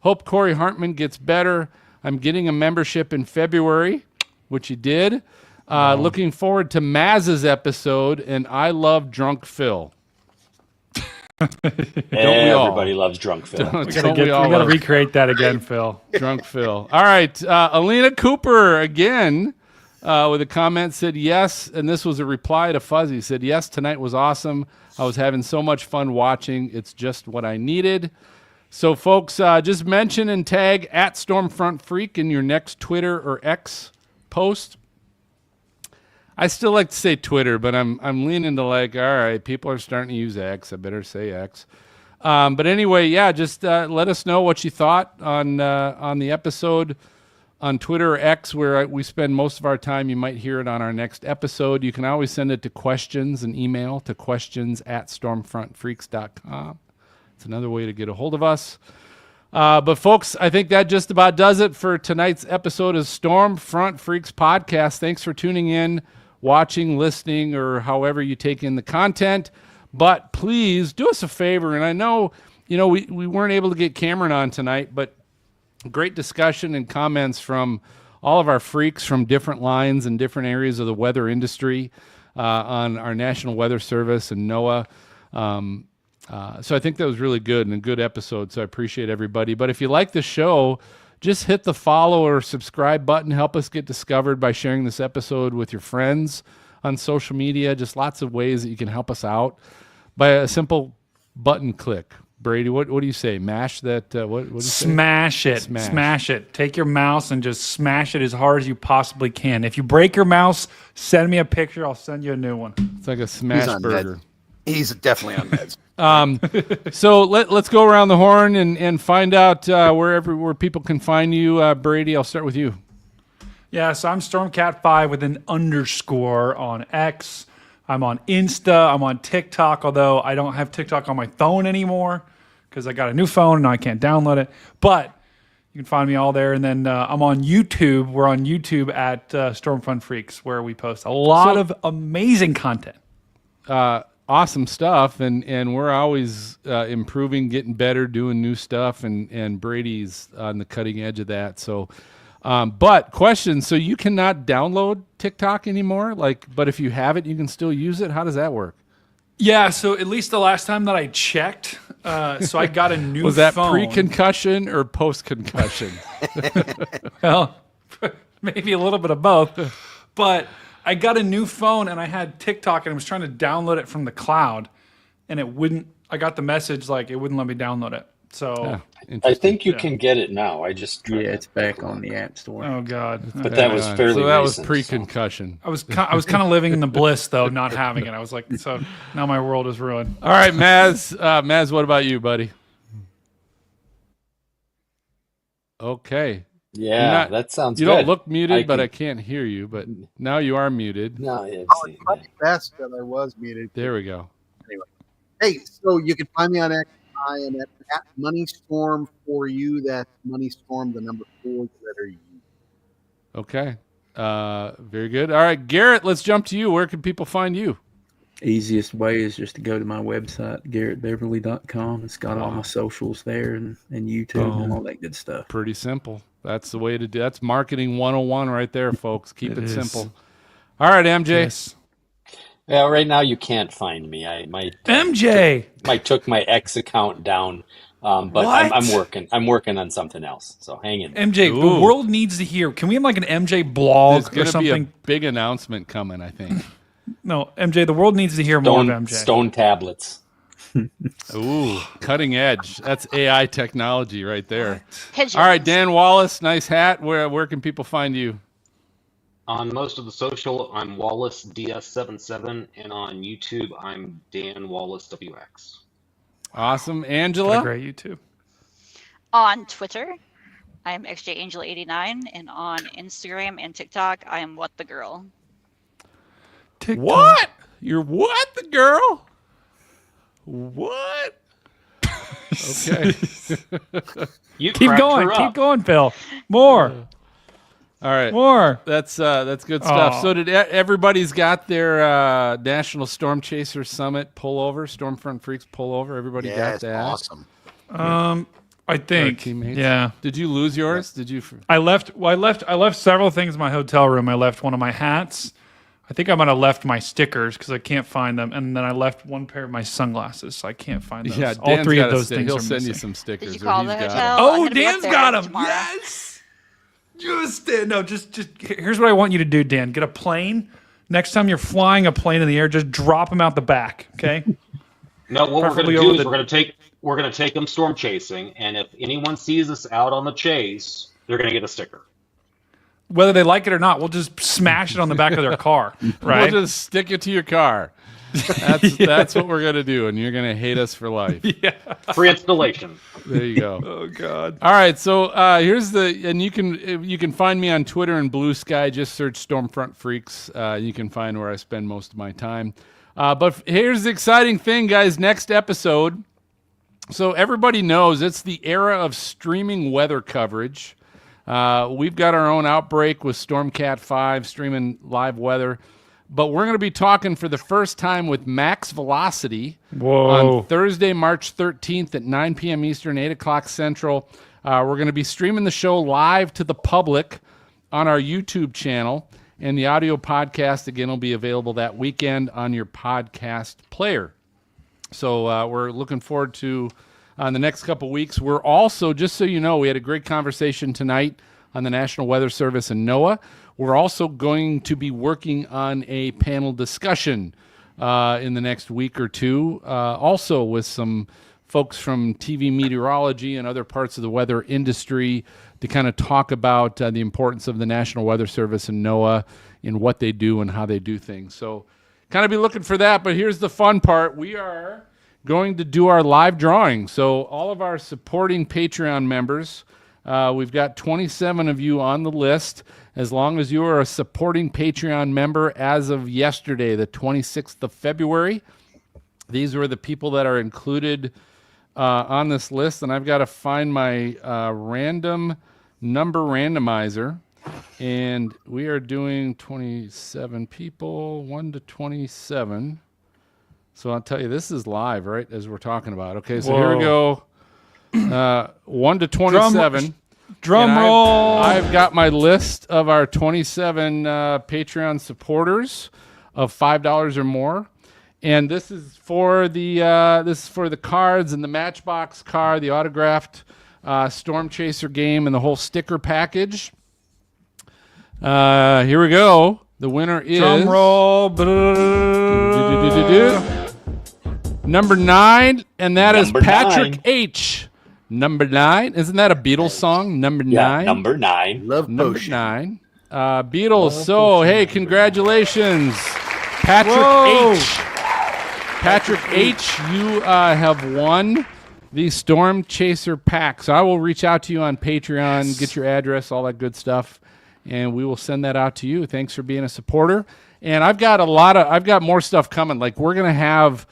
Hope Corey Hartman gets better. I'm getting a membership in February, which he did. Looking forward to Maz's episode, and I love Drunk Phil. Everybody loves Drunk Phil. We gotta recreate that again, Phil. Drunk Phil. All right. Alina Cooper again with a comment said yes, and this was a reply to Fuzzy. Said yes, tonight was awesome. I was having so much fun watching. It's just what I needed. So, folks, just mention and tag at Stormfront Freak in your next Twitter or X post. I still like to say Twitter, but I'm leaning to like, all right, people are starting to use X. I better say X. But anyway, yeah, just let us know what you thought on the episode on Twitter or X, where we spend most of our time. You might hear it on our next episode. You can always send it to questions, an email to questions@stormfrontfreaks.com. It's another way to get a hold of us. But folks, I think that just about does it for tonight's episode of Stormfront Freaks podcast. Thanks for tuning in, watching, listening, or however you take in the content. But please do us a favor. And I know, we weren't able to get Cameron on tonight, but great discussion and comments from all of our freaks from different lines and different areas of the weather industry on our National Weather Service and NOAA. So I think that was really good and a good episode. So I appreciate everybody. But if you like the show, just hit the follow or subscribe button. Help us get discovered by sharing this episode with your friends on social media. Just lots of ways that you can help us out by a simple button click. Brady, what do you say? Mash that? What do you Smash say? it. Smash it. Take your mouse and just smash it as hard as you possibly can. If you break your mouse, send me a picture. I'll send you a new one. It's like a smash burger. He's definitely on meds. So let's go around the horn and find out where people can find you. Brady, I'll start with you. Yeah, so I'm Stormcat5 with an underscore on X. I'm on Insta. I'm on TikTok, although I don't have TikTok on my phone anymore because I got a new phone and I can't download it. But you can find me all there. And then I'm on YouTube. We're on YouTube at Stormfront Freaks, where we post a lot of amazing content. Awesome stuff, and we're always improving, getting better, doing new stuff, and Brady's on the cutting edge of that. So, but question: so you cannot download TikTok anymore? But if you have it, you can still use it. How does that work? Yeah, so at least the last time that I checked, so I got a new phone. Was that pre-concussion or post-concussion? Well, maybe a little bit of both, but I got a new phone and I had TikTok and I was trying to download it from the cloud and it wouldn't. I got the message like it wouldn't let me download it. So I think you can get it now. I just tried it's back on the App Store. Oh God! But that was fairly. So that recent, was pre-concussion. I was kind of living in the bliss though, not having it. I was like, so now my world is ruined. All right, Maz. Maz, what about you, buddy? Okay. Yeah, that sounds. You good. don't look muted, but I can't hear you. But now you are muted. No, yeah, it's much best that I was muted. There we go. Anyway, hey, so you can find me on X. I am at MoneyStorm for you. That's MoneyStorm, the number 4, the letter U. Okay. Very good. All right, Garrett, let's jump to you. Where can people find you? Easiest way is just to go to my website, GarrettBeverly.com. It's got all my socials there and YouTube and all that good stuff. Pretty simple. That's the way to do. That's marketing 101 right there, folks. Keep it simple. All right, MJ. Yes. Yeah, right now you can't find me. I might might took my X account down, but I'm working on something else. So hang in. MJ, the world needs to hear. Can we have like an MJ blog or something? Be a big announcement coming, I think. No, MJ, the world needs to hear more of MJ. Stone tablets. Ooh, cutting edge. That's AI technology right there. Pigeons. All right, Dan Wallace, nice hat. Where can people find you? On most of the social, I'm Wallace DS77, and on YouTube, I'm Dan Wallace WX. Awesome. Got a Angela? great YouTube. On Twitter, I am XJAngel89, and on Instagram and TikTok, I am What the Girl. TikTok. What? You're what, the girl? What? Okay. You Keep cracked going. her Keep up. going, Phil. More. All right. More. That's good stuff. Oh. So did everybody's got their National Storm Chaser Summit pullover, Stormfront Freaks pullover? Everybody Yeah, got it's that? awesome. I think. Teammates? Yeah. Did you lose yours? Did you? I left several things in my hotel room. I left one of my hats. I think I might have left my stickers because I can't find them, and then I left one pair of my sunglasses, so I can't find those. Yeah, all Dan's three got of a those stick. things He'll are send you missing. some stickers. Did you or call he's the got hotel? them. I'm Oh, gonna be up Dan's there got them. tomorrow. Yes. Just here's what I want you to do, Dan. Get a plane. Next time you're flying a plane in the air, just drop them out the back. Okay. No, what we're going Preferably to do over is the- we're going to take them storm chasing, and if anyone sees us out on the chase, they're going to get a sticker. Whether they like it or not, we'll just smash it on the back of their car. Right. We'll just stick it to your car. That's what we're gonna do, and you're gonna hate us for life. Yeah. Free installation. There you go. Oh God. All right, so here's and you can find me on Twitter and Blue Sky. Just search Stormfront Freaks. You can find where I spend most of my time. But here's the exciting thing, guys. Next episode. So everybody knows it's the era of streaming weather coverage. We've got our own outbreak with Stormcat 5 streaming live weather. But we're going to be talking for the first time with Max Velocity on Thursday, March 13th at 9 p.m. Eastern, 8 o'clock Central. We're going to be streaming the show live to the public on our YouTube channel. And the audio podcast, again, will be available that weekend on your podcast player. So we're looking forward to the next couple weeks. We're also, just so you know, we had a great conversation tonight on the National Weather Service and NOAA. We're also going to be working on a panel discussion in the next week or two, also with some folks from TV meteorology and other parts of the weather industry to kind of talk about the importance of the National Weather Service and NOAA in what they do and how they do things. So kind of be looking for that, but here's the fun part. We are going to do our live drawing. So all of our supporting Patreon members, we've got 27 of you on the list. As long as you are a supporting Patreon member as of yesterday, the 26th of February, these were the people that are included on this list. And I've got to find my random number randomizer. And we are doing 27 people, 1 to 27. So I'll tell you, this is live, right, as we're talking about. Okay, so here we go. 1 to 27. Drum And roll. I've got my list of our 27 Patreon supporters of $5 or more, and this is for the cards and the Matchbox card, the autographed Storm Chaser game, and the whole sticker package. Here we go. The winner is Drum roll. number 9, and that is Number Patrick 9. H. Number 9. Isn't that a Beatles song? Number 9. Yeah, number 9. Love Number Potion. 9. Beatles. So, hey, congratulations, Patrick Whoa. H. Patrick H, you have won the Storm Chaser pack. So I will reach out to you on Patreon, get your address, all that good stuff, and we will send that out to you. Thanks for being a supporter. And I've got more stuff coming. Like we're gonna have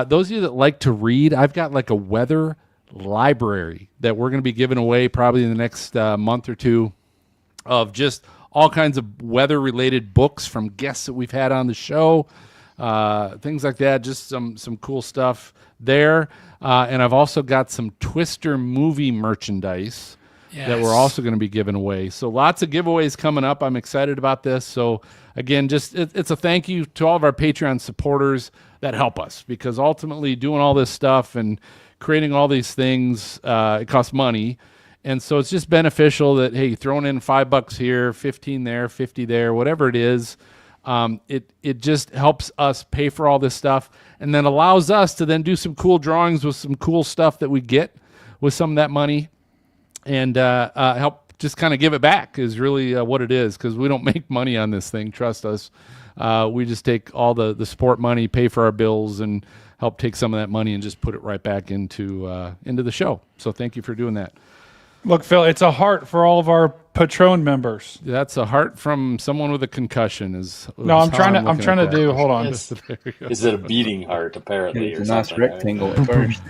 those of you that like to read. I've got like a weather library that we're going to be giving away probably in the next month or two of just all kinds of weather related books from guests that we've had on the show, things like that. Just some cool stuff there. And I've also got some Twister movie merchandise that we're also going to be giving away. So lots of giveaways coming up. I'm excited about this. So again, just it's a thank you to all of our Patreon supporters that help us, because ultimately doing all this stuff and creating all these things, it costs money. And so it's just beneficial that, hey, throwing in $5 here, 15 there, 50 there, whatever it is, it just helps us pay for all this stuff, and then allows us to then do some cool drawings with some cool stuff that we get with some of that money, and help just kind of give it back is really what it is, because we don't make money on this thing, trust us. We just take all the sport money, pay for our bills, and help take some of that money and just put it right back into the show. So thank you for doing that. Look, Phil, it's a heart for all of our Patron members. That's a heart from someone with a concussion. No, I'm trying to do. Hold on. Is it a beating heart? Apparently, It's or a nice something, rectangle at first.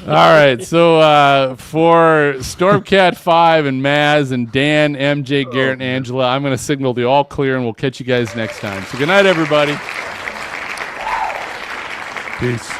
All right, so for Stormcat 5 and Maz and Dan, MJ, Garrett, and Angela, I'm going to signal the all clear, and we'll catch you guys next time. So good night, everybody. Peace.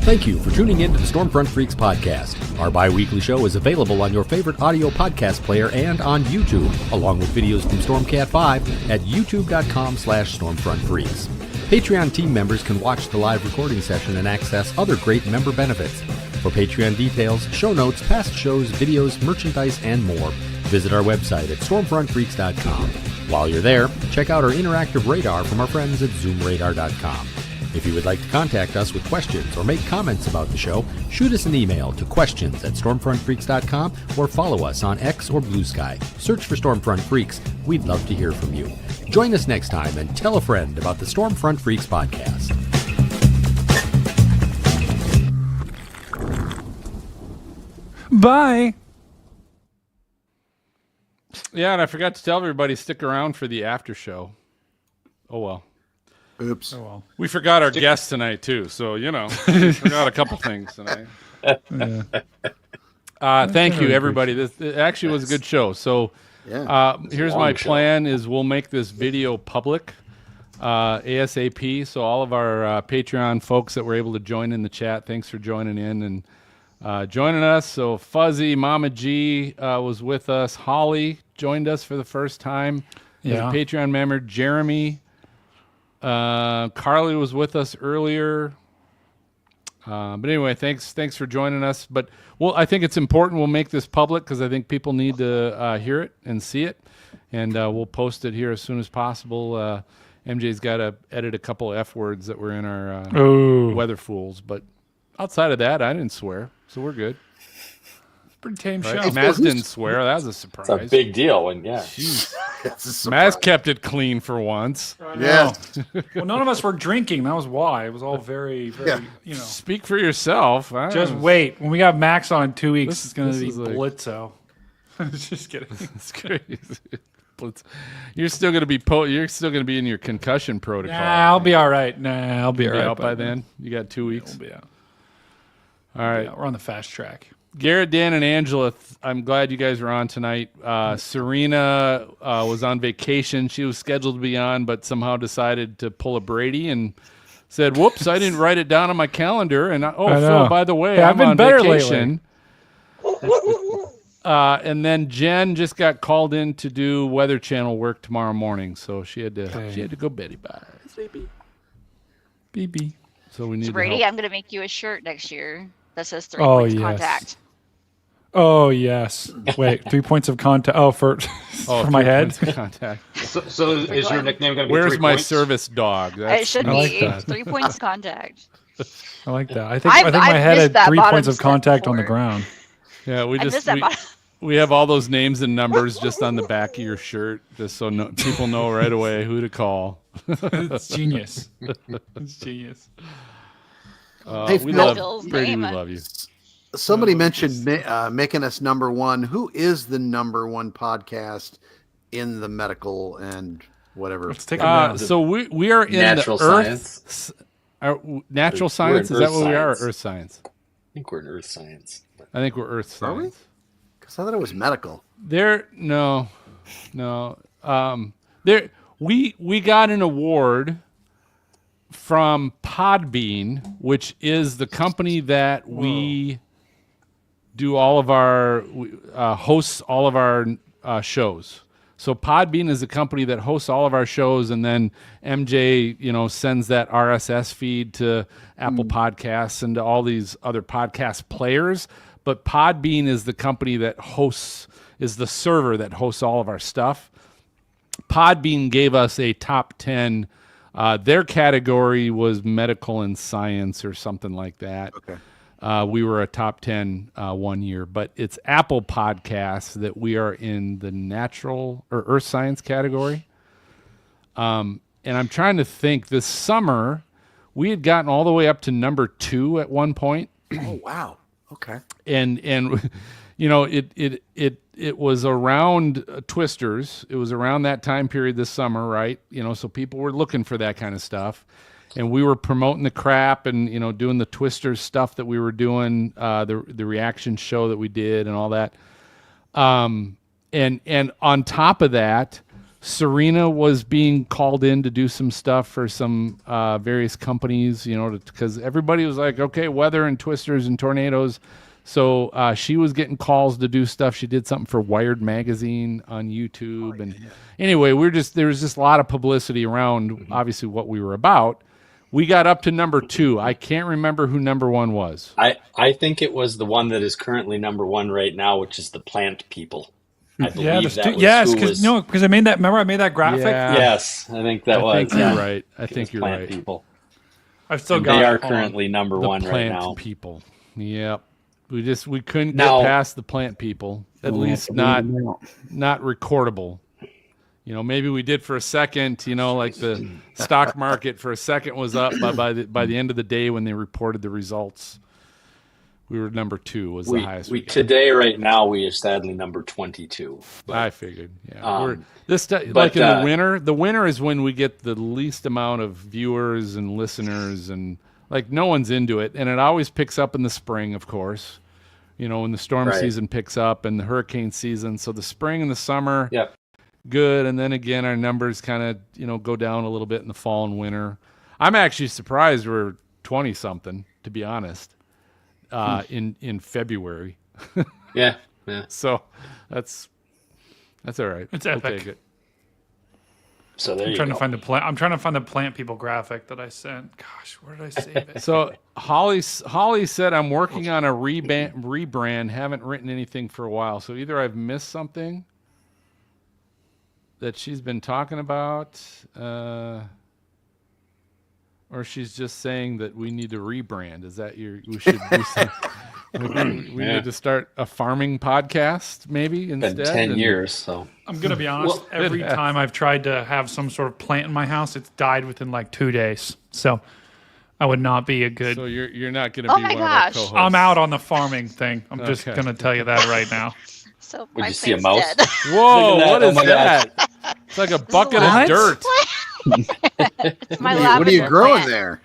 Thank you for tuning in to the Stormfront Freaks podcast. Our bi-weekly show is available on your favorite audio podcast player and on YouTube, along with videos from Stormcat 5 at youtube.com/StormfrontFreaks. Patreon team members can watch the live recording session and access other great member benefits. For Patreon details, show notes, past shows, videos, merchandise, and more, visit our website at StormfrontFreaks.com. While you're there, check out our interactive radar from our friends at ZoomRadar.com. If you would like to contact us with questions or make comments about the show, shoot us an email to questions@stormfrontfreaks.com or follow us on X or Blue Sky. Search for Stormfront Freaks. We'd love to hear from you. Join us next time and tell a friend about the Stormfront Freaks podcast. Bye. Yeah, and I forgot to tell everybody, stick around for the after show. Oh, well. Oops. Oh, well. We forgot our guest tonight, too. So, we forgot a couple things tonight. Thank you, everybody. It actually was a good show. So here's my plan is we'll make this video public ASAP. So all of our Patreon folks that were able to join in the chat, thanks for joining in and joining us. So Fuzzy, Mama G was with us. Holly joined us for the first time as a Patreon member. Jeremy. Carly was with us earlier. But anyway, thanks for joining us. But I think it's important we'll make this public because I think people need to hear it and see it. And we'll post it here as soon as possible. MJ's got to edit a couple F words that were in our Weather Fools. But outside of that, I didn't swear. So we're good. Pretty tame right? show. Maz didn't swear. That was a surprise. It's a big deal. And Jeez. Maz kept it clean for once. Yeah. Well, none of us were drinking. That was why. It was all very, very, Speak for yourself. Just wait. When we got Max on in 2 weeks, it's going to be Blitzo. Just kidding. It's crazy. You're still going to be in your concussion protocol. Nah, I'll be all right. I'll be all right. Out by then. You got 2 weeks. We'll be out. All right. We're on the fast track. Garrett, Dan, and Angela, I'm glad you guys are on tonight. Serena was on vacation. She was scheduled to be on, but somehow decided to pull a Brady and said, whoops, I didn't write it down on my calendar. And Phil, by the way, I've been on better vacation. And then Jen just got called in to do Weather Channel work tomorrow morning. So she had to go Betty bye. Sleepy. BB. So we need Brady, I'm going to make you a shirt next year that says 3 points contact. Oh, yes. Wait, 3 points of contact. Oh, for my head? Contact. So is your nickname going to be Where's 3 my points? service dog? It should be that. 3 points contact. I like that. I think my head had 3 points of contact on the ground. Yeah, we have all those names and numbers just on the back of your shirt, just so people know right away who to call. It's genius. It's genius. Hey, we Phil, love Brady. We love you. Somebody mentioned making us number one. Who is the number one podcast in the medical and whatever? Let's take so we are in natural the science. Natural science? Is that what we are? Or Earth science? I think we're in Earth science. I think we're Earth science. Are we? Because I thought it was medical. No. We got an award from Podbean, which is the company that we do all of our hosts all of our shows. So Podbean is the company that hosts all of our shows, and then MJ, sends that RSS feed to Apple Podcasts and to all these other podcast players. But Podbean is the company that is the server that hosts all of our stuff. Podbean gave us a top 10. Their category was medical and science or something like that. Okay. We were a top 10 one year, but it's Apple Podcasts that we are in the natural or earth science category. And I'm trying to think, this summer we had gotten all the way up to number 2 at one point. Oh, wow. Okay. And you know, it was around Twisters. It was around that time period this summer, right? You know, so people were looking for that kind of stuff. And we were promoting the crap and, you know, doing the Twisters stuff that we were doing, the reaction show that we did and all that. And on top of that, Serena was being called in to do some stuff for some various companies, you know, because everybody was like, okay, weather and twisters and tornadoes. So she was getting calls to do stuff. She did something for Wired magazine on YouTube. And anyway, there was just a lot of publicity around obviously what we were about. We got up to number 2. I can't remember who number 1 was. I think it was the one that is currently number 1 right now, which is the plant people. I believe because I made that. Remember, I made that graphic. Yeah. Yes, I think that was. I think you're right. I think you're plant right. People. I've still and got. They are currently number the 1 right plant now. People. Yep. We couldn't Now- get past the plant people. At least not recordable. You know, maybe we did for a second. You know, like the stock market for a second was up, but by the end of the day when they reported the results, we were number 2 was the highest. We got. Today, right now, we are sadly number 22. But, I figured, yeah. We're, in the winter. The winter is when we get the least amount of viewers and listeners, and like no one's into it. And it always picks up in the spring, of course. You know, when the storm season picks up and the hurricane season. So the spring and the summer, good. And then again, our numbers kind of, you know, go down a little bit in the fall and winter. I'm actually surprised we're 20 something, to be honest. In February. yeah. So that's all right. It's we'll epic. take it. So there I'm you trying go. to find the plant. I'm trying to find the plant people graphic that I sent. Gosh, where did I save it? So Holly said I'm working on a rebrand. Haven't written anything for a while. So either I've missed something that she's been talking about, or she's just saying that we need to rebrand. Is that we should do something? We need to start a farming podcast maybe instead. Been 10 years, so. I'm going to be honest. Every time I've tried to have some sort of plant in my house, it's died within like 2 days. So I would not be a good. So you're not going to be one of our co-hosts. I'm out on the farming thing. I'm just going to tell you that right now. So would you see a mouse? Dead. Whoa! What is that? It's like a bucket of dirt. It's my What are you lavender growing plant. there?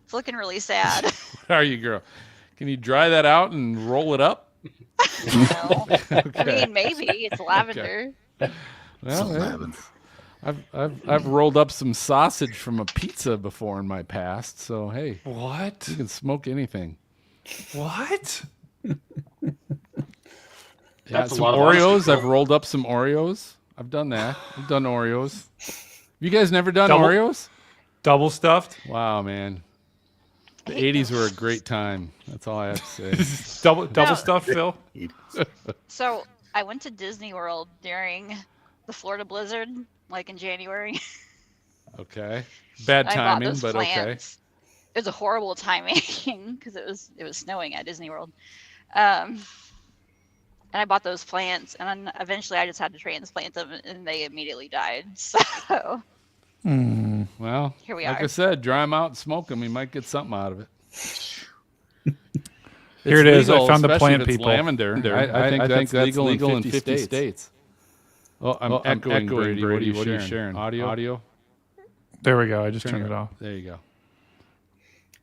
It's looking really sad. What are you growing? Can you dry that out and roll it up? No. I mean, maybe it's lavender. Well, I've rolled up some sausage from a pizza before in my past, so hey, what? You can smoke anything. What? Yeah, some Oreos. I've rolled up some Oreos. I've done that. I've done Oreos. You guys never done Oreos? Double stuffed? Wow, man. The 80s were a great time. That's all I have to say. double stuffed, Phil? So I went to Disney World during the Florida blizzard, like in January. Okay. Bad timing, but okay. It was a horrible timing because it was snowing at Disney World. And I bought those plants, and then eventually I just had to transplant them, and they immediately died. So, well, here we like are. I said, dry them out and smoke them. You might get something out of it. Here it is. Legal, I found the especially plant if it's people. Lavender. I think that's legal in 50 states. Oh, I'm echoing, Brady. What are you sharing? Audio? There we go. I just turned it off. There you go.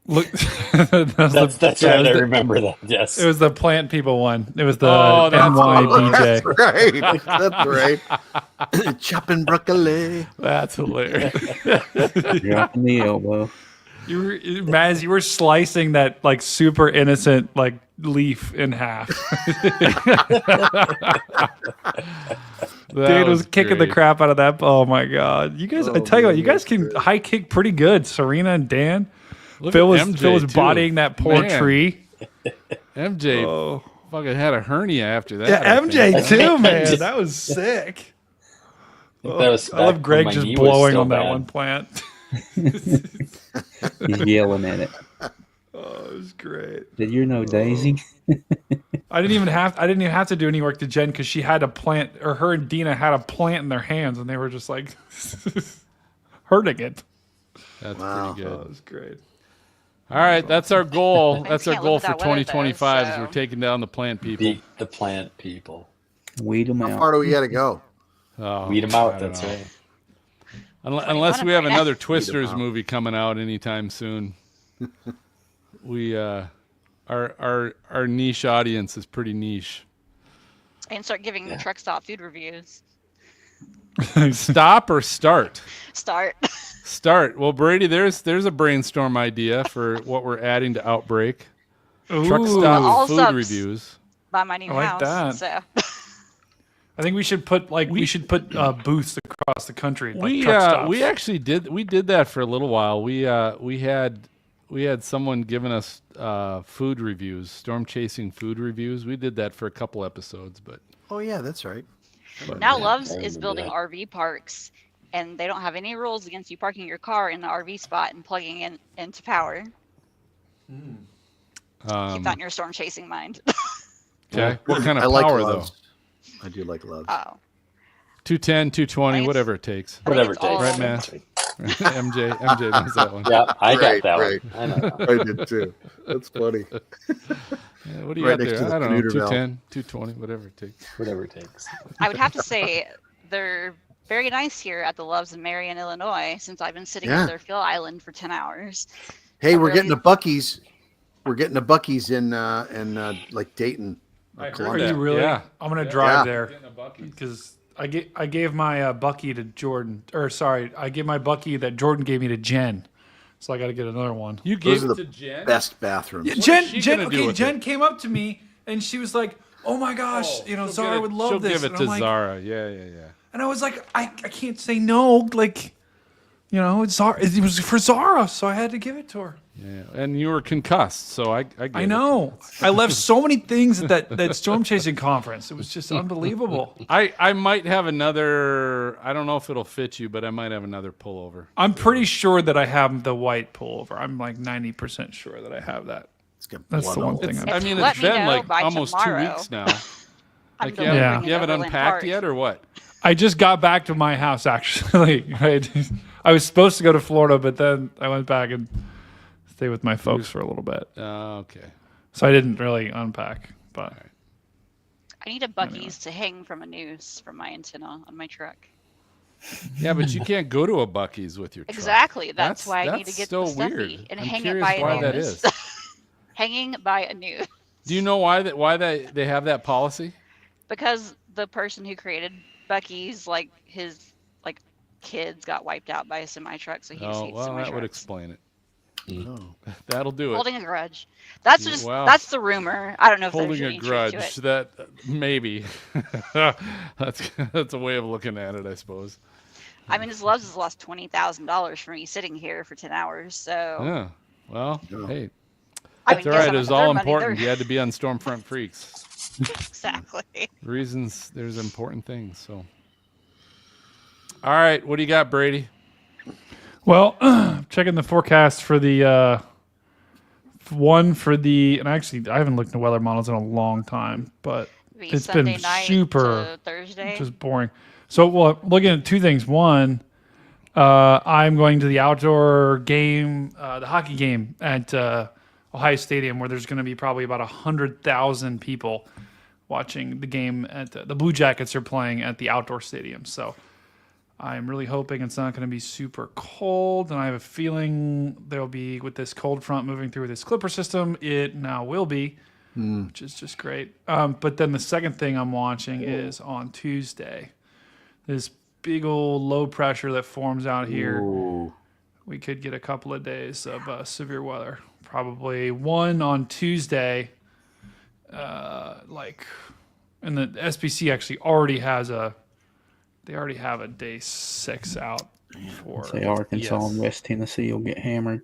Look, that's right. I remember that. Yes, it was the plant people one. It was the NYDJ. Right. That's right. Chopping broccoli. That's hilarious. Dropping the elbow. Maz, you were slicing that like super innocent like leaf in half. Dude was kicking the crap out of that. Oh my god, you guys! I tell you what, you guys can high kick pretty good. Serena and Dan. Phil was bodying that poor tree. MJ fucking had a hernia after that. Yeah, MJ too, man. That was sick. I love Greg just blowing on that one plant. He's yelling at it. Oh, it was great. great. Did you know Daisy? I didn't even have to do any work to Jen because she had a plant, or her and Dina had a plant in their hands, and they were just like hurting it. That's pretty good. That was great. All right, that's our goal. Things That's our can't goal live for without weather, though, 2025. Is so- we're taking down the plant people. Beat the plant people. Weed them How out. far do we got to go? Oh, Weed them I out. don't That's know. right. Unless we have Brina. another Twisters movie coming out anytime soon. We our niche audience is pretty niche. And start giving the truck stop food reviews. Stop or start? Start. Start. Well, Brady, there's a brainstorm idea for what we're adding to Outbreak. Truck Ooh. stop All food subs. reviews. By my new I like house. that. So I think we should put booths across the country. Like We truck stops. we actually did that for a little while. We had someone giving us food reviews, storm chasing food reviews. We did that for a couple episodes, but Oh yeah, that's right. now Yeah, Love's I is remember building that. RV parks, and they don't have any rules against you parking your car in the RV spot and plugging in into power. Keep that in your storm chasing mind. okay. What kind of I like power Loves. though? I do like Loves. Oh, 210, 220, Right. whatever it takes. Whatever it it's all- takes. Right, man? That's right. MJ knows that one. Yeah, I Right, got that right. one. I know. that. I did too. That's funny. Yeah, what do you Right got next there? to the I don't know. commuter belt. 210, 220, whatever it takes. Whatever it takes. I would have to say they're very nice here at the Loves in Marion, Illinois, since I've been sitting Yeah. on their fill island for 10 hours. Hey, I'm we're getting really- a Buc-ee's. We're getting a Buc-ee's in like Dayton. I heard Are Columbia. you really? Yeah. I'm gonna Yeah. drive there because I gave my Bucky to Jordan. Or sorry, I gave my Bucky that Jordan gave me to Jen. So I got to get another one. You Those gave are it the to Jen? best bathrooms. Yeah, What Jen, is she Jen, gonna do okay, with Jen it? came up to me and she was like, "Oh my gosh, She'll Zara give would it- love she'll this." give it And to I'm like, Zara. Yeah. and I was like, I can't say no. Like, it's Zara. It was for Zara, so I had to give it to her. Yeah, and you were concussed, so I get I it. know. I left so many things at that storm chasing conference. It was just unbelievable. I might have another. I don't know if it'll fit you, but I might have another pullover. I'm pretty sure that I have the white pullover. I'm like 90% sure that I have that. That's the one thing. I mean, Let it's me been know like by almost tomorrow. 2 weeks now. I'm Like, delivering you haven't Overland unpacked Park. yet, or what? I just got back to my house actually. Right? I was supposed to go to Florida, but then I went back and stayed with my folks for a little bit. Okay. So I didn't really unpack, but I need a Buc-ee's to hang from a noose from my antenna on my truck. Yeah, but you can't go to a Buc-ee's with your truck. Exactly. That's why I need to that's get so the stuffy weird. and I'm hang it curious by a why noose. that is. Hanging by a noose. Do you know why they have that policy? Because the person who created Buc-ee's, like his kids got wiped out by a semi truck, so he just Oh, hates well, semi that would trucks. explain it. That'll do it. Holding a grudge. That's Yeah, just well, that's the rumor. I don't know if Holding there's a any truth to grudge. it. That maybe. that's a way of looking at it, I suppose. I mean, his Loves has lost $20,000 for me sitting here for 10 hours. So Yeah. Well, hey. I That's mean, all guess right. I'm It was at all their money, important. they're- You had to be on Stormfront Freaks. exactly. Reasons. There's important things. So. All right. What do you got, Brady? well, checking the forecast for the and actually I haven't looked at the weather models in a long time, but Be it's Sunday been night super to Thursday. just boring. So, well, looking at two things. One, I'm going to the outdoor game, the hockey game at Ohio Stadium, where there's going to be probably about 100,000 people watching the game at the Blue Jackets are playing at the outdoor stadium. So I'm really hoping it's not going to be super cold, and I have a feeling there'll be, with this cold front moving through this Clipper system, it now will be, which is just great. But then the second thing I'm watching is on Tuesday. This big old low pressure that forms out here. Ooh. We could get a couple of days of severe weather. Probably one on Tuesday. And the SPC actually already has they already have a day 6 out for. Say Arkansas and West Tennessee will get hammered.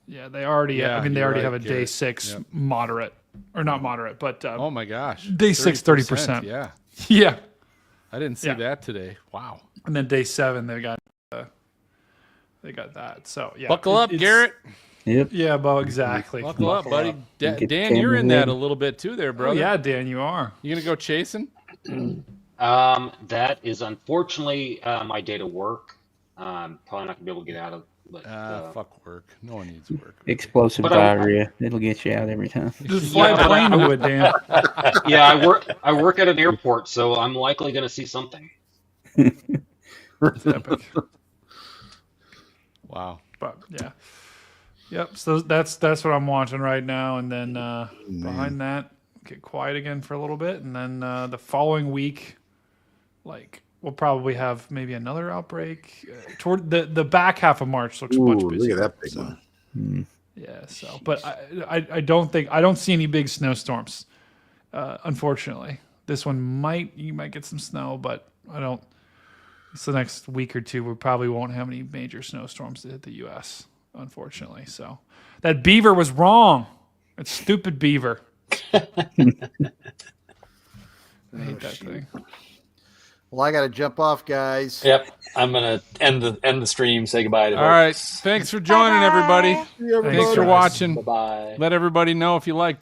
Yeah, they already. Yeah, I mean, they you're already right, have a day Garrett. 6 Yep. moderate, or not moderate, but Oh my gosh. day 6 30%. Yeah. Yeah, I didn't see Yeah. that today. Wow. and then day 7 they got that. So yeah, Buckle up, it's- Garrett. Yep. Yeah, Bo, exactly. Buckle up, buddy. Get Dan, you're in that ready. a little bit too there, Oh, brother. yeah, Dan, you are. You going to go chasing? That is unfortunately my day to work. Probably not going to be able to get out of. But fuck work. No one needs work. Explosive But diarrhea. It'll get you out every time. Just fly a plane to it, Dan. Yeah, I work at an airport, so I'm likely going to see something. It's epic. Wow. But yeah. Yep. So that's what I'm watching right now, and then behind that, get quiet again for a little bit, and then the following week, like we'll probably have maybe another outbreak toward the back half of March. Looks much busier. Look at that big one. Yeah. So, but I don't see any big snowstorms. Unfortunately, this one you might get some snow, but I don't. It's the next week or two. We probably won't have any major snowstorms to hit the U.S. Unfortunately, so that beaver was wrong. That stupid beaver. I hate that thing. Well, I got to jump off, guys. Yep. I'm gonna end the stream. Say goodbye to All right. Thanks for joining, everybody. See you, everybody. Thanks for watching. Bye bye. Let everybody know if you liked it.